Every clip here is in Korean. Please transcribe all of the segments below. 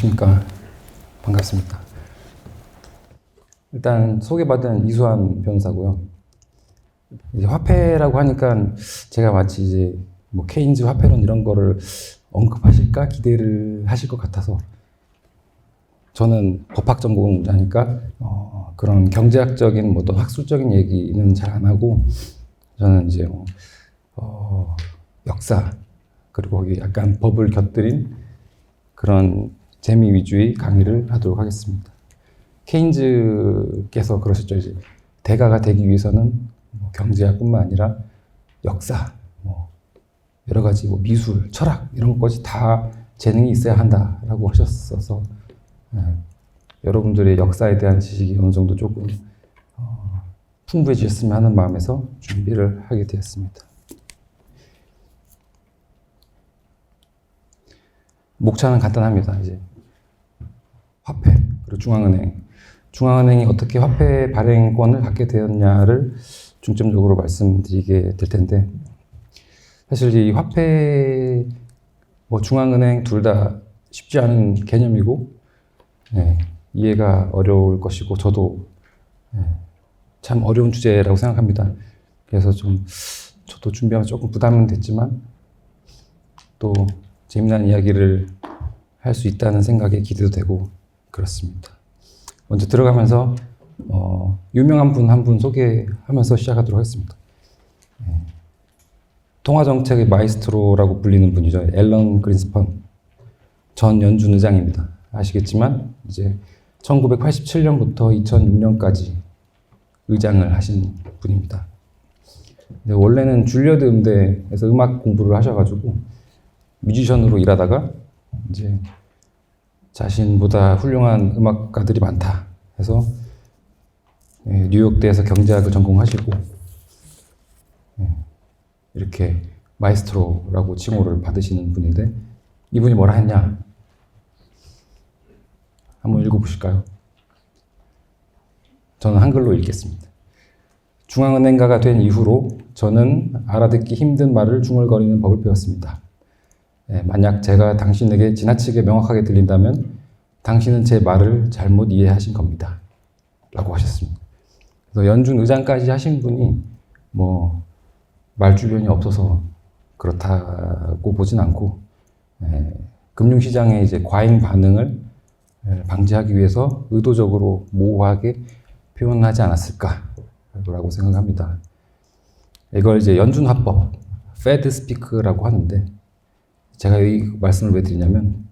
안녕하십니까. 반갑습니다. 일단 소개받은 이수환 변호사고요. 이제 화폐라고 하니까 제가 마치 이제 뭐 케인즈 화폐론 이런 거를 언급하실까 기대를 하실 것 같아서, 저는 법학 전공자니까 그런 경제학적인 뭐 또 학술적인 얘기는 잘 안 하고, 저는 이제 역사 그리고 거기 약간 법을 곁들인 그런 재미 위주의 강의를 하도록 하겠습니다. 케인즈께서 그러셨죠. 이제 대가가 되기 위해서는 뭐 경제학뿐만 아니라 역사, 뭐 여러 가지 뭐 미술, 철학 이런 것까지 다 재능이 있어야 한다라고 하셨어서, 여러분들의 역사에 대한 지식이 어느 정도 조금 풍부해지셨으면 하는 마음에서 준비를 하게 되었습니다. 목차는 간단합니다. 이제 화폐 그리고 중앙은행이 어떻게 화폐 발행권을 갖게 되었냐를 중점적으로 말씀드리게 될 텐데, 사실 이 화폐, 뭐 중앙은행 둘 다 쉽지 않은 개념이고, 이해가 어려울 것이고, 저도 참 어려운 주제라고 생각합니다. 그래서 저도 준비하면 조금 부담은 됐지만 또 재미난 이야기를 할 수 있다는 생각에 기대도 되고 그렇습니다. 먼저 들어가면서 유명한 분 한 분 소개하면서 시작하도록 하겠습니다. 통화정책의 마이스트로라고 불리는 분이죠. 앨런 그린스펀 전 연준 의장입니다. 아시겠지만 이제 1987년부터 2006년까지 의장을 하신 분입니다. 원래는 줄리어드 음대에서 음악 공부를 하셔가지고 뮤지션으로 일하다가 이제 자신보다 훌륭한 음악가들이 많다 해서 뉴욕대에서 경제학을 전공하시고 이렇게 마이스트로라고 칭호를 받으시는 분인데, 이분이 뭐라 했냐 한번 읽어보실까요? 저는 한글로 읽겠습니다. 중앙은행가가 된 이후로 저는 알아듣기 힘든 말을 중얼거리는 법을 배웠습니다. 만약 제가 당신에게 지나치게 명확하게 들린다면 당신은 제 말을 잘못 이해하신 겁니다. 라고 하셨습니다. 그래서 연준 의장까지 하신 분이 뭐 말주변이 없어서 그렇다고 보진 않고, 금융시장의 이제 과잉 반응을 방지하기 위해서 의도적으로 모호하게 표현하지 않았을까라고 생각합니다. 이걸 이제 연준화법, Fed Speak라고 하는데, 제가 이 말씀을 왜 드리냐면,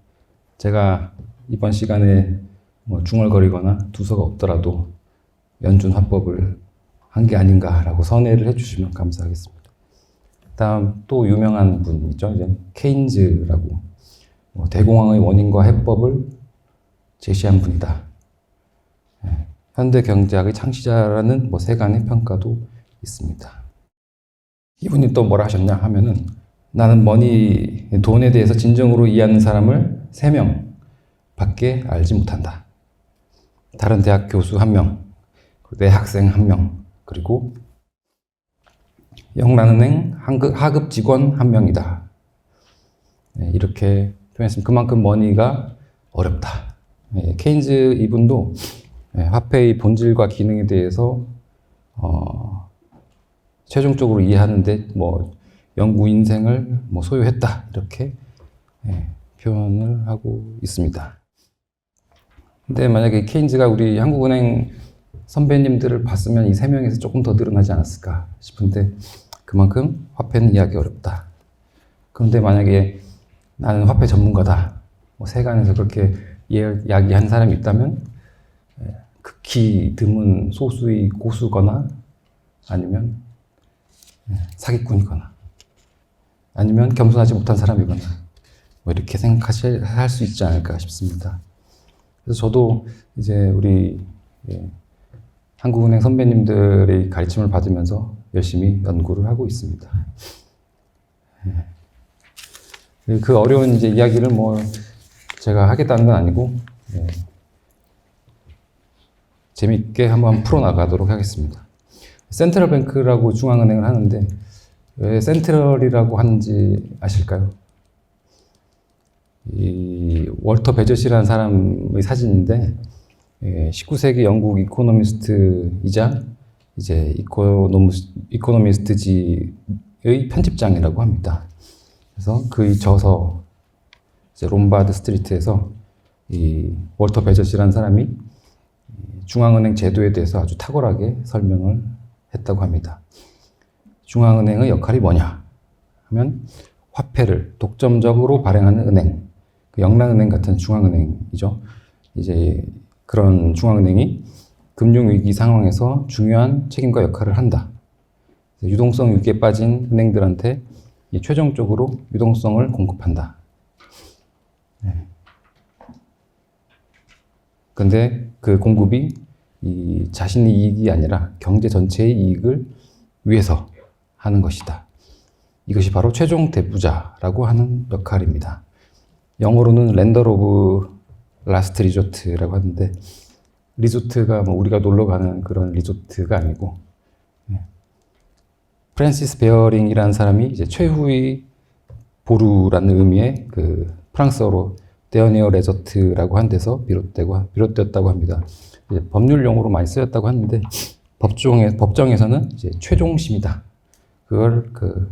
제가 이번 시간에 뭐 중얼거리거나 두서가 없더라도 연준화법을 한 게 아닌가라고 선회를 해주시면 감사하겠습니다. 다음 또 유명한 분 있죠. 이제 케인즈라고 대공황의 원인과 해법을 제시한 분이다. 현대 경제학의 창시자라는 뭐 세간의 평가도 있습니다. 이분이 또 뭐라 하셨냐 하면은, 나는 돈에 대해서 진정으로 이해하는 사람을 3명 밖에 알지 못한다. 다른 대학 교수 1명, 내 학생 1명, 그리고 영란은행 하급 직원 1명이다. 이렇게 표현했습니다. 그만큼 머니가 어렵다. 케인즈 이분도 화폐의 본질과 기능에 대해서 최종적으로 이해하는데 뭐 연구 인생을 뭐 소요했다, 이렇게 표현을 하고 있습니다. 근데 만약에 케인즈가 우리 한국은행 선배님들을 봤으면 이 3명에서 조금 더 늘어나지 않았을까 싶은데, 그만큼 화폐는 이해하기 어렵다. 그런데 만약에 나는 화폐 전문가다, 뭐 세간에서 그렇게 이야기한 사람이 있다면 극히 드문 소수의 고수거나, 아니면 사기꾼이거나, 아니면 겸손하지 못한 사람이거나, 뭐 이렇게 생각할 수 있지 않을까 싶습니다. 그래서 저도 이제 우리 한국은행 선배님들의 가르침을 받으면서 열심히 연구를 하고 있습니다. 그 어려운 이제 이야기를 뭐 제가 하겠다는 건 아니고, 재밌게 한번 풀어나가도록 하겠습니다. 센트럴뱅크라고 중앙은행을 하는데, 왜 센트럴이라고 하는지 아실까요? 이 월터 베젯이라는 사람의 사진인데 19세기 영국 이코노미스트이자 이제 이코노미스트지의 편집장이라고 합니다. 그래서 그의 저서 이제 롬바드 스트리트에서 이 월터 베젯이라는 사람이 중앙은행 제도에 대해서 아주 탁월하게 설명을 했다고 합니다. 중앙은행의 역할이 뭐냐 하면 화폐를 독점적으로 발행하는 은행, 그 영랑은행 같은 중앙은행이죠. 이제 그런 중앙은행이 금융위기 상황에서 중요한 책임과 역할을 한다. 유동성 위기에 빠진 은행들한테 최종적으로 유동성을 공급한다. 근데 그 공급이 이 자신의 이익이 아니라 경제 전체의 이익을 위해서 하는 것이다. 이것이 바로 최종 대부자라고 하는 역할입니다. 영어로는 렌더 오브 라스트 리조트라고 하는데 리조트가 뭐 우리가 놀러 가는 그런 리조트가 아니고 프랜시스 베어링이라는 사람이 이제 최후의 보루라는 의미의 그 프랑스어로 데어니어 레저트라고 한 데서 비롯되었다고 합니다. 이제 법률 용어로 많이 쓰였다고 하는데 법정에서는 이제 최종심이다. 그걸 그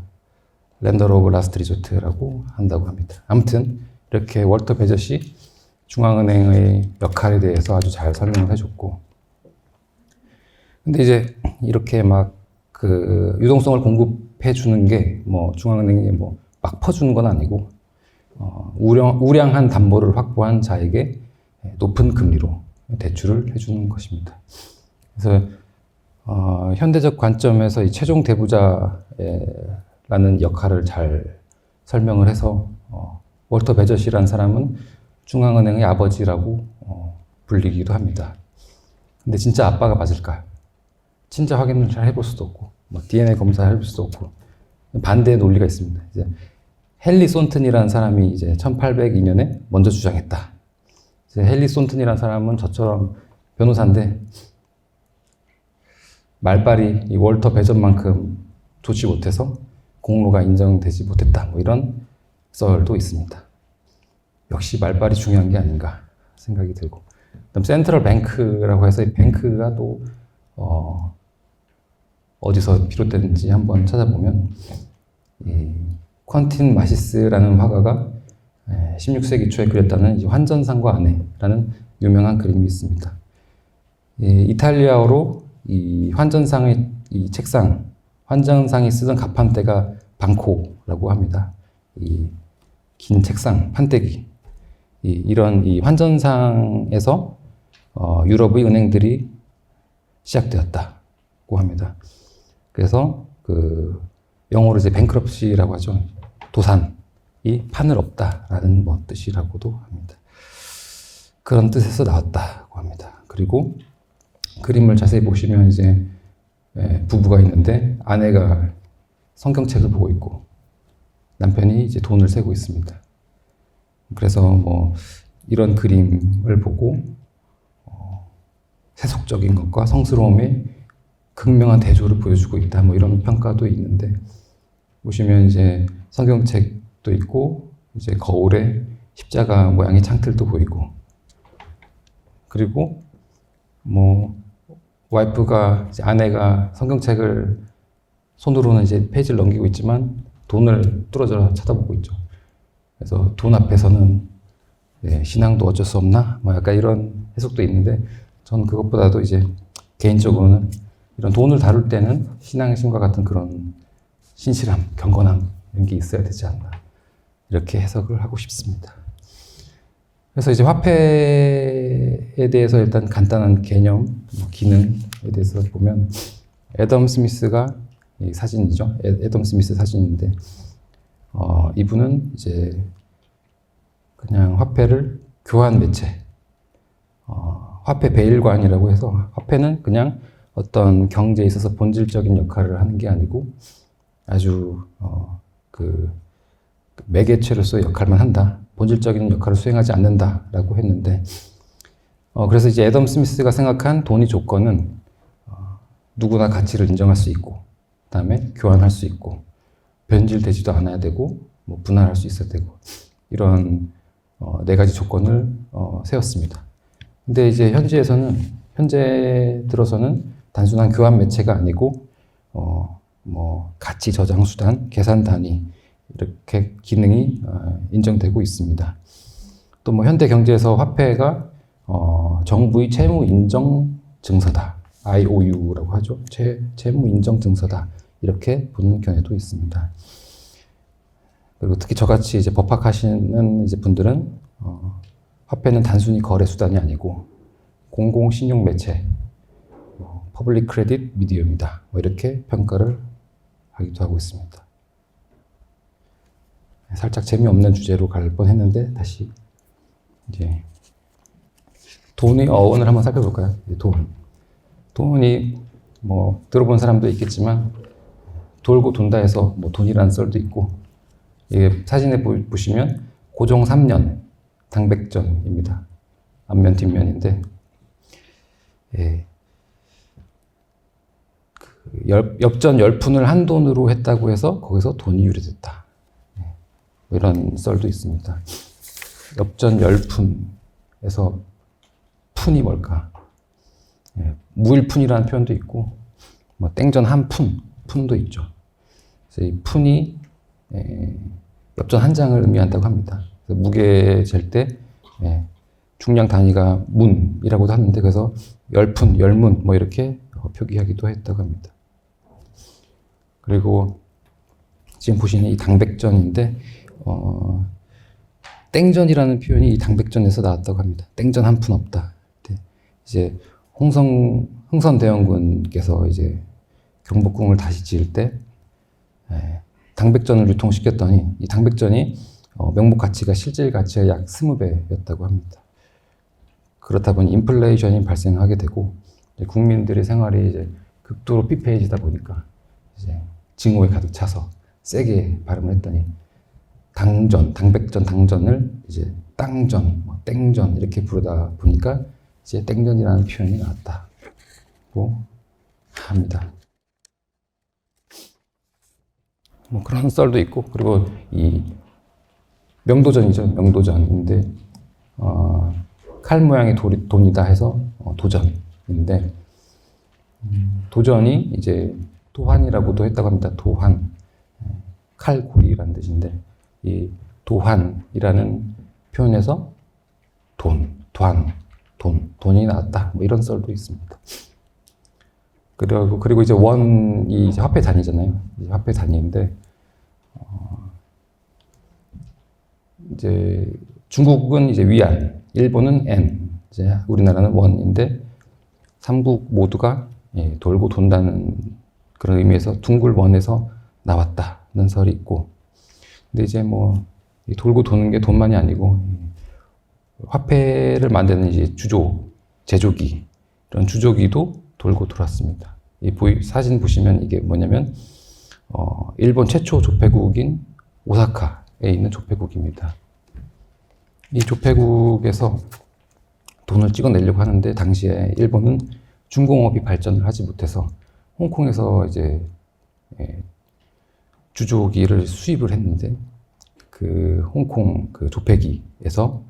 렌더 오브 라스트 리조트라고 한다고 합니다. 아무튼 이렇게 월터 베젯이 중앙은행의 역할에 대해서 아주 잘 설명을 해줬고, 근데 이제 이렇게 막 그 유동성을 공급해 주는 게 뭐 중앙은행이 뭐 막 퍼주는 건 아니고 우량한 담보를 확보한 자에게 높은 금리로 대출을 해주는 것입니다. 그래서 현대적 관점에서 이 최종 대부자라는 역할을 잘 설명을 해서 월터 베젯이라는 사람은 중앙은행의 아버지라고 불리기도 합니다. 근데 진짜 아빠가 맞을까요? 진짜 확인을 잘 해볼 수도 없고, 뭐 DNA 검사를 해볼 수도 없고, 반대의 논리가 있습니다. 이제 헨리 손튼이라는 사람이 이제 1802년에 먼저 주장했다. 이제 헨리 손튼이라는 사람은 저처럼 변호사인데 말발이 이 월터 베젯만큼 좋지 못해서 공로가 인정되지 못했다. 뭐 이런 썰도 있습니다. 역시 말발이 중요한 게 아닌가 생각이 들고, 그다음 센트럴 뱅크라고 해서 이 뱅크가 또 어디서 비롯됐는지 한번 찾아보면 이 퀀틴 마시스라는 화가가 16세기 초에 그렸다는 이 환전상과 아내라는 유명한 그림이 있습니다. 이 이탈리아어로 이 환전상의 이 책상, 환전상이 쓰던 가판대가 방코라고 합니다. 이 긴 책상, 판때기. 이런 이 환전상에서 유럽의 은행들이 시작되었다고 합니다. 그래서 그 영어로 이제 뱅크럽시라고 하죠. 도산이 판을 없다라는 뭐 뜻이라고도 합니다. 그런 뜻에서 나왔다고 합니다. 그리고 그림을 자세히 보시면 이제 부부가 있는데 아내가 성경책을 보고 있고 남편이 이제 돈을 세고 있습니다. 그래서 뭐 이런 그림을 보고 세속적인 것과 성스러움의 극명한 대조를 보여주고 있다. 뭐 이런 평가도 있는데, 보시면 이제 성경책도 있고 이제 거울에 십자가 모양의 창틀도 보이고, 그리고 뭐 와이프가 이제 아내가 성경책을 손으로는 이제 페이지를 넘기고 있지만 돈을 뚫어져 쳐다보고 있죠. 그래서 돈 앞에서는 신앙도 어쩔 수 없나? 뭐 약간 이런 해석도 있는데, 저는 그것보다도 이제 개인적으로는 이런 돈을 다룰 때는 신앙심과 같은 그런 신실함, 경건함 이런 게 있어야 되지 않나, 이렇게 해석을 하고 싶습니다. 그래서 이제 화폐에 대해서 일단 간단한 개념, 기능에 대해서 보면 애덤 스미스가 이 사진이죠. 애덤 스미스 사진인데 이분은 이제 그냥 화폐를 교환 매체, 화폐 배일관이라고 해서 화폐는 그냥 어떤 경제에 있어서 본질적인 역할을 하는 게 아니고 아주 그 매개체로서의 역할만 한다. 본질적인 역할을 수행하지 않는다라고 했는데, 그래서 이제 애덤 스미스가 생각한 돈의 조건은 누구나 가치를 인정할 수 있고, 그다음에 교환할 수 있고, 변질되지도 않아야 되고, 뭐 분할할 수 있어야 되고, 이런 4가지 조건을 세웠습니다. 근데 이제 현재 들어서는 단순한 교환 매체가 아니고 가치 저장 수단, 계산 단위 이렇게 기능이 인정되고 있습니다. 또 뭐 현대 경제에서 화폐가 정부의 채무 인정 증서다. IOU라고 하죠. 채무 인정 증서다. 이렇게 보는 견해도 있습니다. 그리고 특히 저같이 이제 법학하시는 이제 분들은 화폐는 단순히 거래 수단이 아니고 공공 신용 매체, 퍼블릭 크레딧 미디엄이다. 뭐 이렇게 평가를 하기도 하고 있습니다. 살짝 재미없는 주제로 갈 뻔했는데 다시 이제 돈의 어원을 한번 살펴볼까요? 돈이 뭐 들어본 사람도 있겠지만 돌고 돈다 해서 뭐 돈이라는 썰도 있고, 이게 사진에 보시면 고종 3년 당백전입니다. 앞면 뒷면인데, 예. 엽전 열푼을 한 돈으로 했다고 해서 거기서 돈이 유래됐다. 뭐 이런 썰도 있습니다. 엽전 열푼에서 푼이 뭘까? 예. 무일푼이라는 표현도 있고, 뭐 땡전 한 푼도 있죠. 그래서 이 푼이 엽전 한 장을 의미한다고 합니다. 무게 잴 때 중량 단위가 문이라고도 하는데, 그래서 열푼, 열문 뭐 이렇게 표기하기도 했다고 합니다. 그리고 지금 보시는 이 당백전인데, 땡전이라는 표현이 이 당백전에서 나왔다고 합니다. 땡전 한 푼 없다. 이제 흥선대원군께서 이제 경복궁을 다시 지을 때 당백전을 유통시켰더니 이 당백전이 명목 가치가 실질 가치의 약 20배였다고 합니다. 그렇다 보니 인플레이션이 발생하게 되고 국민들의 생활이 이제 극도로 피폐해지다 보니까 이제 증오에 가득 차서 세게 발음을 했더니 당백전 당전을 이제 땅전, 땡전 이렇게 부르다 보니까 이제 땡전이라는 표현이 나왔다고 합니다. 뭐 그런 썰도 있고, 그리고 이 명도전이죠. 명도전인데 칼 모양의 돈이다 해서 도전인데, 도전이 이제 도환이라고도 했다고 합니다. 도환, 칼고리라는 뜻인데, 이 도환이라는 표현에서 돈이 나왔다. 뭐 이런 썰도 있습니다. 그리고 이제 원이 이제 화폐 단위잖아요. 화폐 단위인데, 이제 중국은 이제 위안, 일본은 엔, 이제 우리나라는 원인데, 삼국 모두가 돌고 돈다는 그런 의미에서 둥글 원에서 나왔다는 설이 있고, 근데 이제 뭐 돌고 도는 게 돈만이 아니고 화폐를 만드는 이제 제조기, 이런 주조기도 돌고 돌았습니다. 이 사진 보시면 이게 뭐냐면 일본 최초 조폐국인 오사카에 있는 조폐국입니다. 이 조폐국에서 돈을 찍어내려고 하는데, 당시에 일본은 중공업이 발전을 하지 못해서 홍콩에서 이제 주조기를 수입을 했는데, 그 홍콩 그 조폐기에서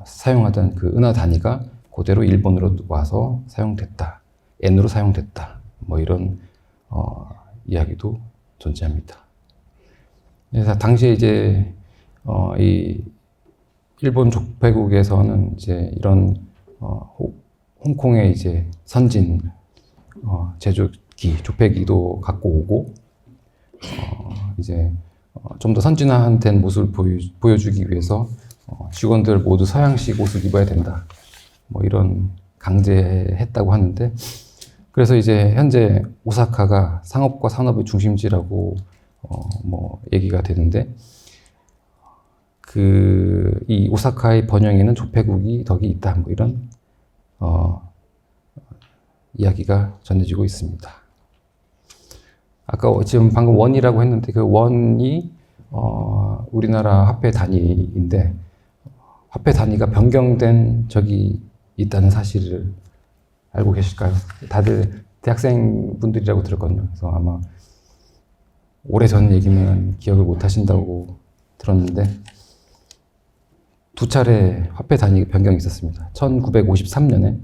사용하던 그 은하 단위가 그대로 일본으로 와서 사용됐다. N으로 사용됐다. 뭐 이런 이야기도 존재합니다. 그래서 당시에 이제 이 일본 조폐국에서는 이제 이런 홍콩의 이제 선진 제조기, 조폐기도 갖고 오고, 이제 좀 더 선진화된 모습을 보여주기 위해서 직원들 모두 서양식 옷을 입어야 된다. 뭐 이런 강제했다고 하는데, 그래서 이제 현재 오사카가 상업과 산업의 중심지라고 뭐 얘기가 되는데, 이 오사카의 번영에는 조폐국이 덕이 있다. 뭐 이런 이야기가 전해지고 있습니다. 아까 지금 방금 원이라고 했는데, 그 원이 우리나라 화폐 단위인데, 화폐 단위가 변경된 적이 있다는 사실을 알고 계실까요? 다들 대학생 분들이라고 들었거든요. 그래서 아마 오래전 얘기면 기억을 못 하신다고 들었는데, 두 차례 화폐 단위 변경이 있었습니다. 1953년에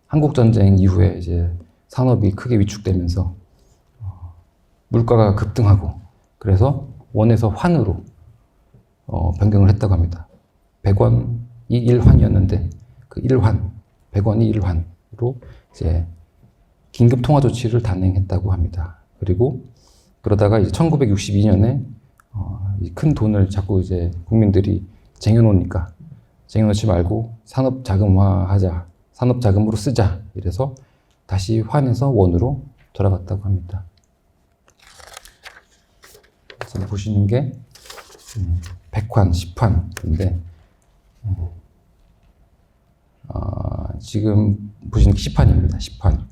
한국전쟁 이후에 이제 산업이 크게 위축되면서 물가가 급등하고 그래서 원에서 환으로 변경을 했다고 합니다. 100원이 1환이었는데 그 1환, 100원이 1환으로 이제 긴급 통화 조치를 단행했다고 합니다. 그리고 그러다가 이제 1962년에 큰 돈을 자꾸 이제 국민들이 쟁여놓으니까 쟁여놓지 말고 산업 자금화하자, 산업 자금으로 쓰자 이래서 다시 환에서 원으로 돌아갔다고 합니다. 지금 보시는 게 100환, 10환인데 지금 보시는 게 10환입니다. 10환.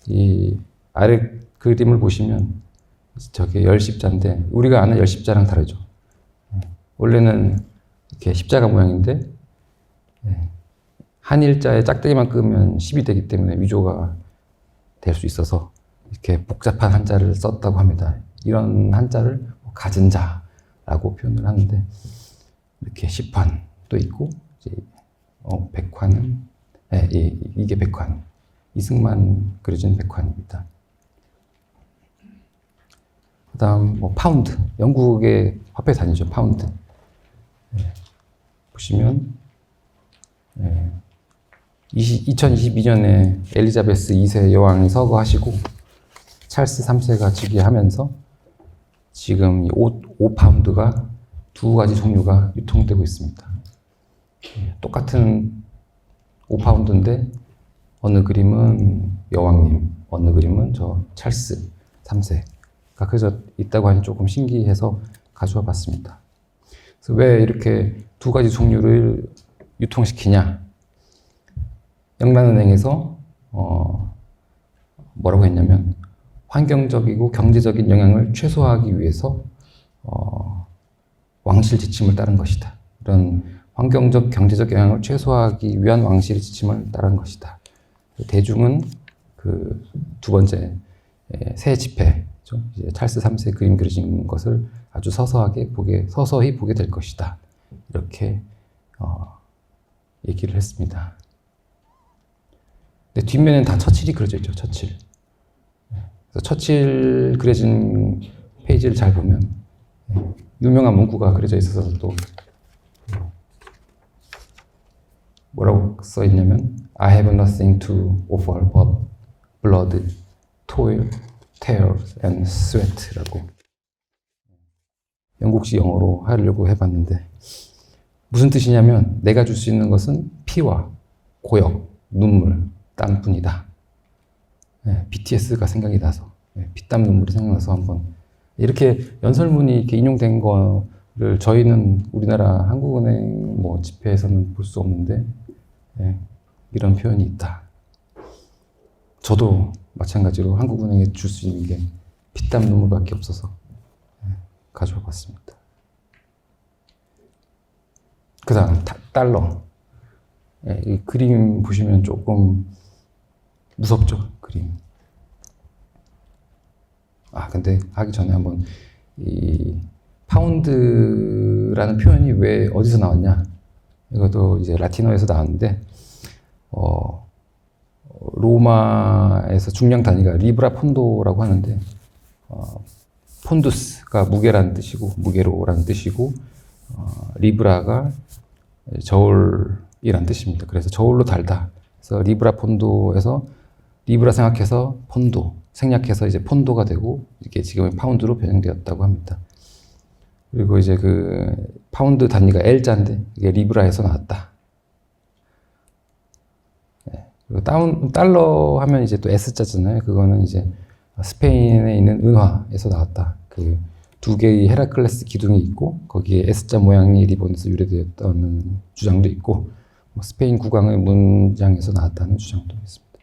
이 아래 그림을 보시면 저게 열십자인데 우리가 아는 열십자랑 다르죠. 원래는 이렇게 십자가 모양인데 한 일자에 짝대기만 끄면 10이 되기 때문에 위조가 될 수 있어서 이렇게 복잡한 한자를 썼다고 합니다. 이런 한자를 가진 자라고 표현을 하는데 이렇게 10환도 있고 이제 100환은 이게 100환 이승만 그려진 100환입니다. 그 다음 파운드 영국의 화폐 단위죠. 파운드 보시면 2022년에 엘리자베스 2세 여왕이 서거하시고 찰스 3세가 즉위하면서 지금 5파운드가 두 가지 종류가 유통되고 있습니다. 똑같은 5파운드인데 어느 그림은 여왕님, 어느 그림은 저 찰스 3세가 그려져 있다고 하니 조금 신기해서 가져와 봤습니다. 그래서 왜 이렇게 두 가지 종류를 유통시키냐? 영란은행에서 뭐라고 했냐면 환경적이고 경제적인 영향을 최소화하기 위해서 왕실 지침을 따른 것이다. 이런 환경적, 경제적 영향을 최소화하기 위한 왕실의 지침을 따른 것이다. 대중은 그 두 번째 새 지폐, 이제 찰스 3세 그림 그려진 것을 아주 서서히 보게 될 것이다. 이렇게 얘기를 했습니다. 근데 뒷면에는 다 처칠이 그려져 있죠. 처칠. 그래서 처칠 그려진 페이지를 잘 보면 유명한 문구가 그려져 있어서 또 뭐라고 써 있냐면 I have nothing to offer but blood, toil, tears and sweat라고 영국식 영어로 하려고 해봤는데 무슨 뜻이냐면 내가 줄 수 있는 것은 피와 고역, 눈물, 땀뿐이다. BTS가 생각이 나서 피땀 눈물이 생각나서 한번 이렇게 연설문이 이렇게 인용된 거를 저희는 우리나라 한국은행 뭐 지폐에서는 볼 수 없는데 이런 표현이 있다. 저도 마찬가지로 한국은행에 줄 수 있는 게 피땀 눈물밖에 없어서 가져와 봤습니다. 그 다음 달러. 이 그림 보시면 조금 무섭죠, 그림. 근데 하기 전에 한번 이 파운드라는 표현이 왜 어디서 나왔냐? 이것도 이제 라틴어에서 나왔는데 로마에서 중량 단위가 리브라 폰도라고 하는데 폰두스가 무게라는 뜻이고 무게로라는 뜻이고 리브라가 저울이라는 뜻입니다. 그래서 저울로 달다. 그래서 리브라 폰도에서 리브라 생략해서 폰도, 생략해서 이제 폰도가 되고 이게 지금의 파운드로 변형되었다고 합니다. 그리고 이제 그 파운드 단위가 L자인데 이게 리브라에서 나왔다. 그리고 달러 하면 이제 또 S자잖아요. 그거는 이제 스페인에 있는 은화에서 나왔다. 그 두 개의 헤라클레스 기둥이 있고 거기에 S자 모양이 리본에서 유래되었다는 주장도 있고 스페인 국왕의 문장에서 나왔다는 주장도 있습니다.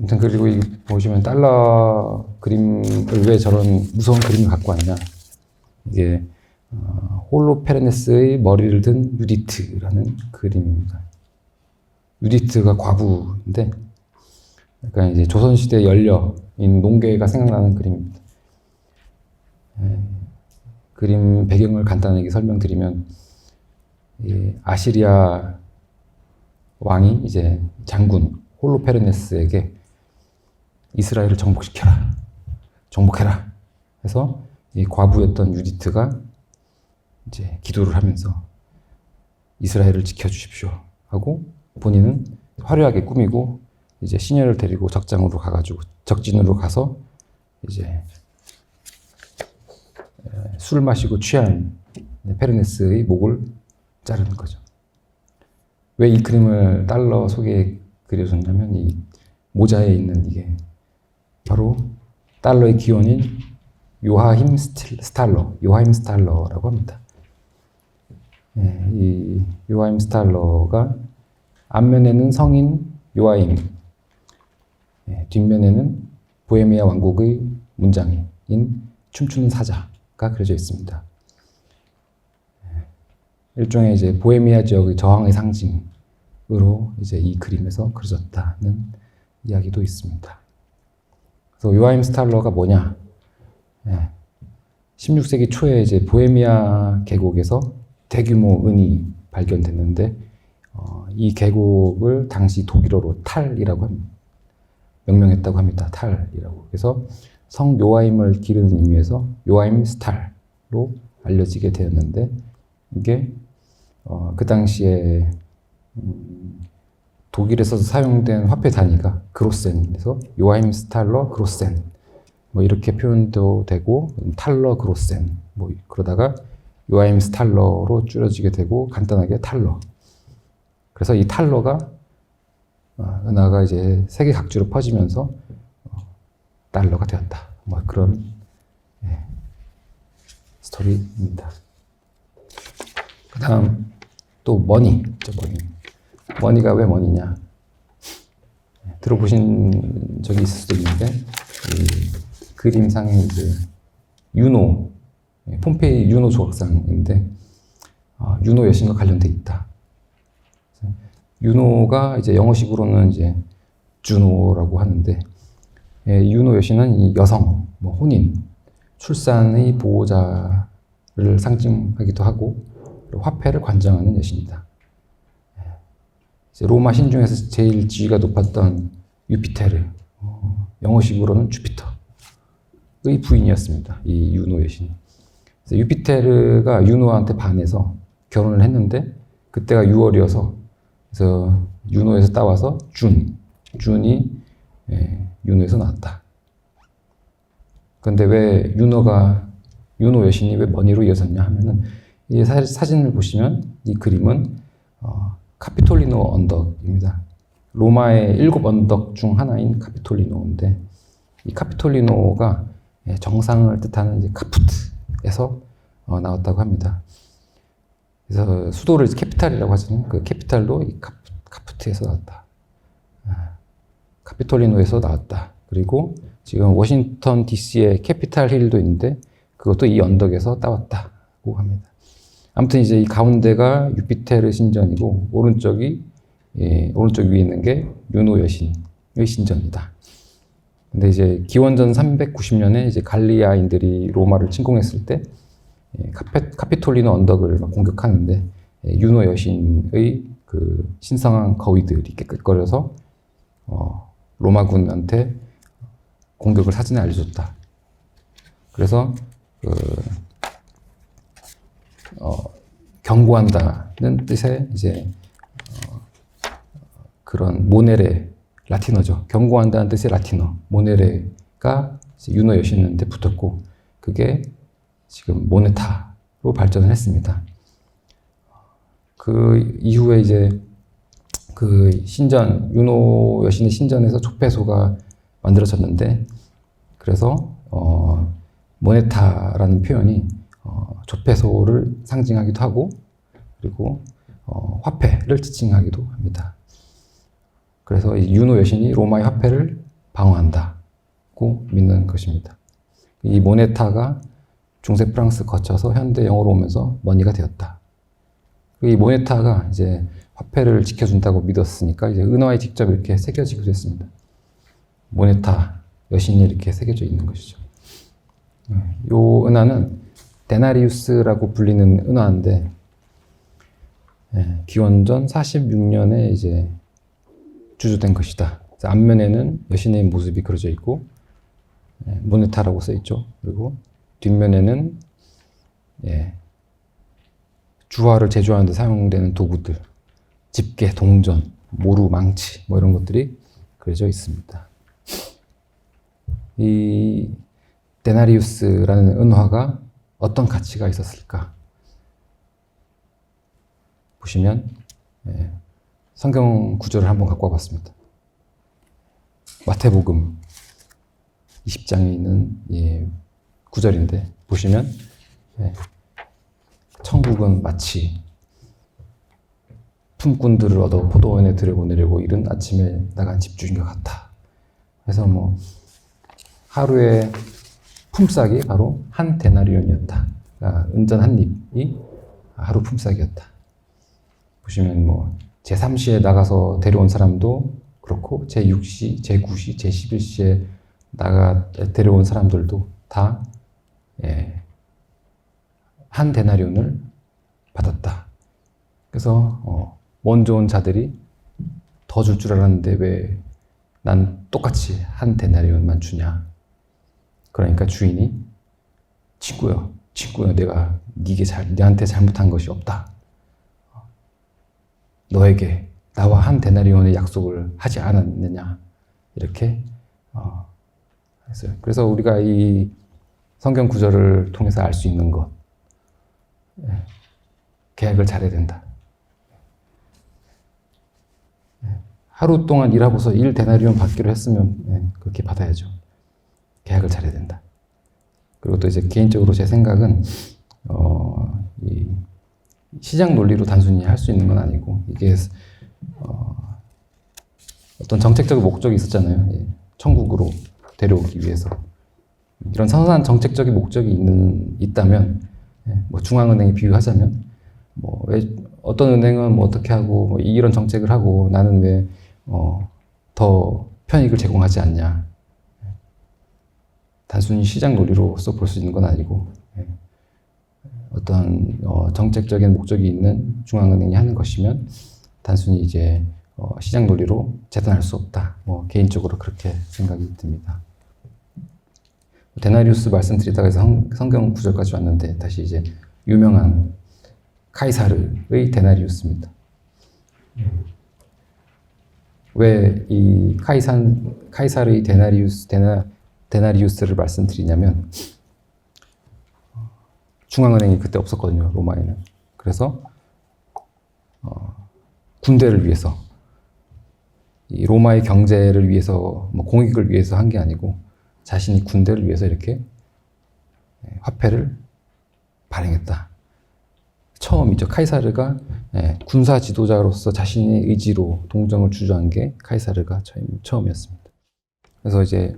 아무튼 그리고 이 보시면 달러 그림을 왜 저런 무서운 그림을 갖고 왔냐? 이게 홀로페르네스의 머리를 든 유디트라는 그림입니다. 유디트가 과부인데 약간 이제 조선시대 연려인 농계가 생각나는 그림입니다. 그림 배경을 간단하게 설명드리면 이 아시리아 왕이 이제 장군 홀로페르네스에게 이스라엘을 정복해라 해서 이 과부였던 유디트가 이제 기도를 하면서 이스라엘을 지켜주십시오 하고 본인은 화려하게 꾸미고 이제 시녀를 데리고 적진으로 가서 이제 술 마시고 취한 페르네스의 목을 자르는 거죠. 왜 이 그림을 달러 속에 그려줬냐면 이 모자에 있는 이게 바로 달러의 기원인 요하임 스탈러라고 합니다. 이 요하임 스탈러가 앞면에는 성인 요하임, 뒷면에는 보헤미아 왕국의 문장인 춤추는 사자가 그려져 있습니다. 일종의 이제 보헤미아 지역의 저항의 상징으로 이제 이 그림에서 그려졌다는 이야기도 있습니다. 그래서 요하임 스탈러가 뭐냐? 16세기 초에 이제 보헤미아 계곡에서 대규모 은이 발견됐는데 이 계곡을 당시 독일어로 탈이라고 명명했다고 합니다. 탈이라고. 그래서 성 요하임을 기르는 의미에서 요하임 스탈로 알려지게 되었는데 이게 그 당시에 독일에서 사용된 화폐 단위가 그로센에서 요하임 스탈러 그로센 뭐 이렇게 표현도 되고 탈러 그로센 뭐 그러다가 요하임 스탈러로 줄여지게 되고 간단하게 탈러. 그래서 이 탈러가 은하가 이제 세계 각지로 퍼지면서 달러가 되었다. 뭐 그런 스토리입니다. 그다음 또 머니가 왜 머니냐? 들어보신 적이 있을 수도 있는데 이 그림상에 이제 유노 폼페이 유노 조각상인데 유노 여신과 관련돼 있다. 유노가 이제 영어식으로는 이제 주노라고 하는데 유노 여신은 이 여성, 뭐 혼인, 출산의 보호자를 상징하기도 하고 화폐를 관장하는 여신이다. 이제 로마 신 중에서 제일 지위가 높았던 유피테르, 영어식으로는 주피터의 부인이었습니다. 이 유노 여신이. 그래서 유피테르가 유노한테 반해서 결혼을 했는데 그때가 6월이어서 그래서 유노에서 따와서 준이 유노에서 나왔다. 그런데 왜 유노 여신이 왜 머니로 이어졌냐 하면은 이 사진을 보시면 이 그림은 카피톨리노 언덕입니다. 로마의 7 언덕 중 하나인 카피톨리노인데 이 카피톨리노가 정상을 뜻하는 이제 카푸트에서 나왔다고 합니다. 그래서 수도를 캐피탈이라고 하잖아요. 그 캐피탈도 이 카푸트에서 나왔다. 카피톨리노에서 나왔다. 그리고 지금 워싱턴 DC의 캐피탈 힐도 있는데 그것도 이 언덕에서 따왔다고 합니다. 아무튼 이제 이 가운데가 유피테르 신전이고 오른쪽 위에 있는 게 유노 여신의 신전이다. 근데 이제 기원전 390년에 이제 갈리아인들이 로마를 침공했을 때 카피톨리노 언덕을 막 공격하는데 유노 여신의 그 신성한 거위들이 깨끗거려서 로마군한테 공격을 사전에 알려줬다. 그래서 경고한다는 뜻의 이제 그런 모네레 라틴어죠. 경고한다는 뜻의 라틴어 모네레가 유노 여신한테 붙었고 그게 지금 모네타로 발전을 했습니다. 그 이후에 이제 그 신전 유노 여신의 신전에서 촉배소가 만들어졌는데 그래서 모네타라는 표현이 촉배소를 상징하기도 하고 그리고 화폐를 지칭하기도 합니다. 그래서 이 유노 여신이 로마의 화폐를 방어한다고 믿는 것입니다. 이 모네타가 중세 프랑스 거쳐서 현대 영어로 오면서 머니가 되었다. 이 모네타가 이제 화폐를 지켜준다고 믿었으니까 이제 은화에 직접 이렇게 새겨지기도 했습니다. 모네타 여신이 이렇게 새겨져 있는 것이죠. 이 은화는 데나리우스라고 불리는 은화인데 기원전 46년에 이제 주조된 것이다. 앞면에는 여신의 모습이 그려져 있고 모네타라고 써 있죠. 그리고 뒷면에는 주화를 제조하는 데 사용되는 도구들, 집게, 동전, 모루, 망치 뭐 이런 것들이 그려져 있습니다. 이 데나리우스라는 은화가 어떤 가치가 있었을까? 보시면 성경 구절을 한번 갖고 와봤습니다. 마태복음 20장에 있는 구절인데 보시면 천국은 마치 품꾼들을 얻어 포도원에 들여보내려고 이른 아침에 나간 집주인과 같다. 그래서 뭐 하루의 품삯이 바로 한 데나리온이었다. 그러니까 은전 한 잎이 하루 품삯이었다. 보시면 뭐 제3시에 나가서 데려온 사람도 그렇고 제6시, 제9시, 제11시에 나가 데려온 사람들도 다 한 데나리온을 받았다. 그래서 먼저 온 자들이 더 줄 줄 알았는데 왜 난 똑같이 한 데나리온만 주냐. 그러니까 주인이 친구여, 내가 네한테 잘못한 것이 없다. 너에게 나와 한 데나리온의 약속을 하지 않았느냐. 이렇게 했어요. 그래서 우리가 이 성경 구절을 통해서 알 수 있는 것, 계약을 잘해야 된다. 하루 동안 일하고서 1데나리온 받기로 했으면 그렇게 받아야죠. 계약을 잘해야 된다. 그리고 또 이제 개인적으로 제 생각은 이 시장 논리로 단순히 할 수 있는 건 아니고 이게 어떤 정책적 목적이 있었잖아요. 천국으로 데려오기 위해서. 이런 선한 정책적인 목적이 있다면 뭐 중앙은행에 비유하자면 뭐 왜 어떤 은행은 뭐 어떻게 하고 뭐 이런 정책을 하고 나는 왜 더 편익을 제공하지 않냐. 단순히 시장 논리로서 볼 수 있는 건 아니고 어떤 정책적인 목적이 있는 중앙은행이 하는 것이면 단순히 이제 시장 논리로 재단할 수 없다. 뭐 개인적으로 그렇게 생각이 듭니다. 데나리우스 말씀드리다가 해서 성경 구절까지 왔는데 다시 이제 유명한 카이사르의 데나리우스입니다. 왜 이 카이사르의 데나리우스를 말씀드리냐면 중앙은행이 그때 없었거든요. 로마에는. 그래서 군대를 위해서 이 로마의 경제를 위해서 뭐 공익을 위해서 한 게 아니고 자신이 군대를 위해서 이렇게 화폐를 발행했다. 처음이죠. 카이사르가 군사 지도자로서 자신의 의지로 동정을 주저한 게 카이사르가 처음이었습니다. 그래서 이제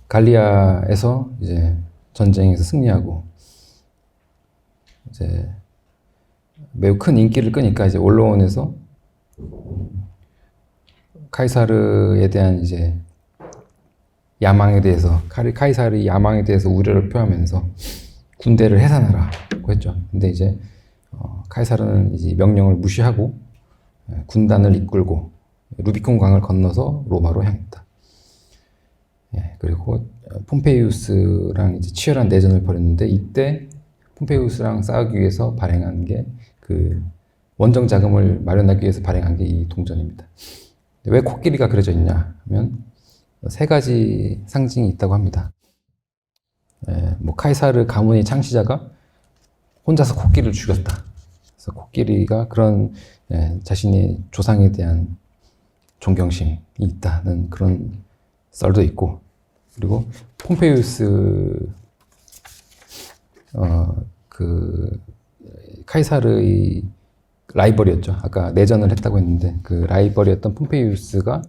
갈리아에서 이제 전쟁에서 승리하고 이제 매우 큰 인기를 끄니까 이제 언론에서 카이사르에 대한 이제 야망에 대해서 카이사르의 야망에 대해서 우려를 표하면서 군대를 해산하라고 했죠. 근데 이제 카이사르는 이제 명령을 무시하고 군단을 이끌고 루비콘 강을 건너서 로마로 향했다. 그리고 폼페이우스랑 이제 치열한 내전을 벌였는데 이때 폼페이우스랑 싸우기 위해서 발행한 게 그 원정 자금을 마련하기 위해서 발행한 게 이 동전입니다. 왜 코끼리가 그려져 있냐 하면 세 가지 상징이 있다고 합니다. 뭐 카이사르 가문의 창시자가 혼자서 코끼리를 죽였다. 그래서 코끼리가 그런 자신의 조상에 대한 존경심이 있다는 그런 썰도 있고, 그리고 폼페이우스 그 카이사르의 라이벌이었죠. 아까 내전을 했다고 했는데 그 라이벌이었던 폼페이우스가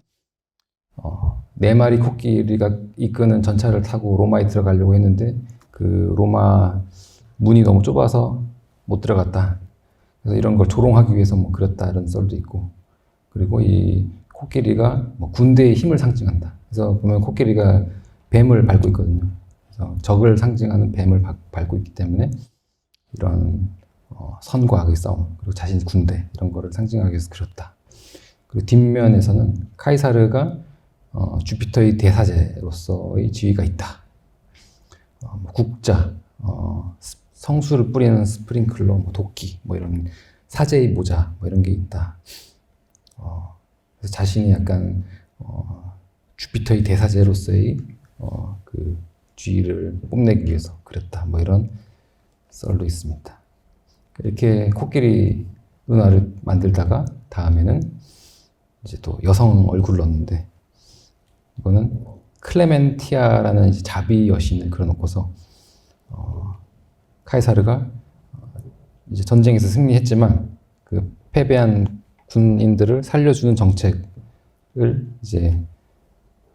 4마리 코끼리가 이끄는 전차를 타고 로마에 들어가려고 했는데 그 로마 문이 너무 좁아서 못 들어갔다. 그래서 이런 걸 조롱하기 위해서 뭐 그렸다 이런 썰도 있고, 그리고 이 코끼리가 뭐 군대의 힘을 상징한다. 그래서 보면 코끼리가 뱀을 밟고 있거든요. 그래서 적을 상징하는 뱀을 밟고 있기 때문에 이런 선과 악의 싸움, 그리고 자신 군대 이런 거를 상징하기 위해서 그렸다. 그리고 뒷면에서는 카이사르가 주피터의 대사제로서의 지위가 있다. 국자, 성수를 뿌리는 스프링클러, 도끼, 이런 사제의 모자, 이런 게 있다. 그래서 자신이 약간 주피터의 대사제로서의 그 지위를 뽐내기 위해서 그랬다. 이런 썰도 있습니다. 이렇게 코끼리 은화를 만들다가 다음에는 이제 또 여성 얼굴을 넣었는데, 이거는 클레멘티아라는 이제 자비 여신을 그려놓고서 카이사르가 이제 전쟁에서 승리했지만 그 패배한 군인들을 살려주는 정책을 이제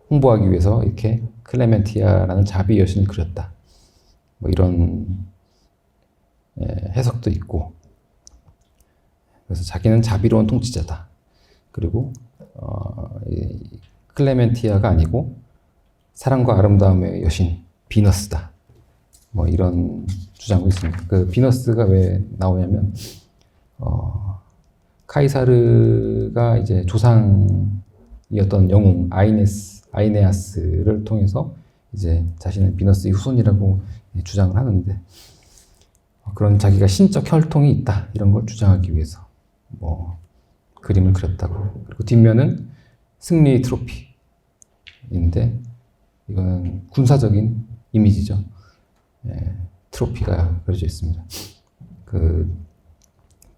홍보하기 위해서 이렇게 클레멘티아라는 자비 여신을 그렸다. 이런 해석도 있고, 그래서 자기는 자비로운 통치자다. 그리고 클레멘티아가 아니고 사랑과 아름다움의 여신 비너스다. 이런 주장도 있습니다. 그 비너스가 왜 나오냐면 카이사르가 이제 조상이었던 영웅 아이네아스를 통해서 이제 자신은 비너스의 후손이라고 주장을 하는데, 그런 자기가 신적 혈통이 있다 이런 걸 주장하기 위해서 그림을 그렸다고. 그리고 뒷면은 승리 트로피인데, 이거는 군사적인 이미지죠. 트로피가 그려져 있습니다.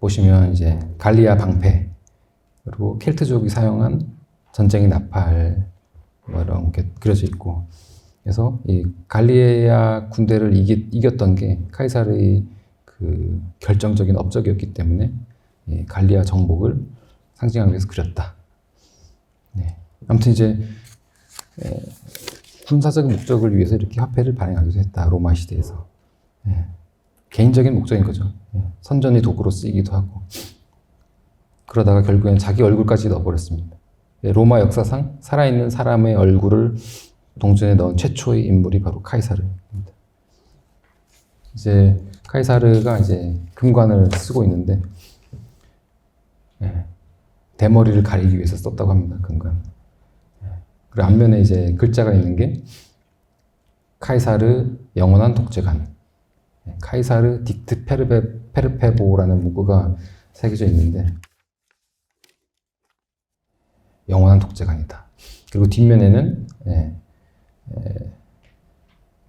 보시면 이제 갈리아 방패, 그리고 켈트족이 사용한 전쟁의 나팔 이런 게 그려져 있고, 그래서 이 갈리아 군대를 이겼던 게 카이사르의 그 결정적인 업적이었기 때문에 이 갈리아 정복을 상징하기 위해서 그렸다. 아무튼 이제 군사적인 목적을 위해서 이렇게 화폐를 발행하기도 했다. 로마 시대에서. 개인적인 목적인 거죠. 선전의 도구로 쓰이기도 하고. 그러다가 결국엔 자기 얼굴까지 넣어버렸습니다. 로마 역사상 살아있는 사람의 얼굴을 동전에 넣은 최초의 인물이 바로 카이사르입니다. 이제 카이사르가 이제 금관을 쓰고 있는데, 대머리를 가리기 위해서 썼다고 합니다. 금관. 그리고 앞면에 이제 글자가 있는 게 카이사르 영원한 독재관, 카이사르 딕트 페르페보라는 문구가 새겨져 있는데, 영원한 독재관이다. 그리고 뒷면에는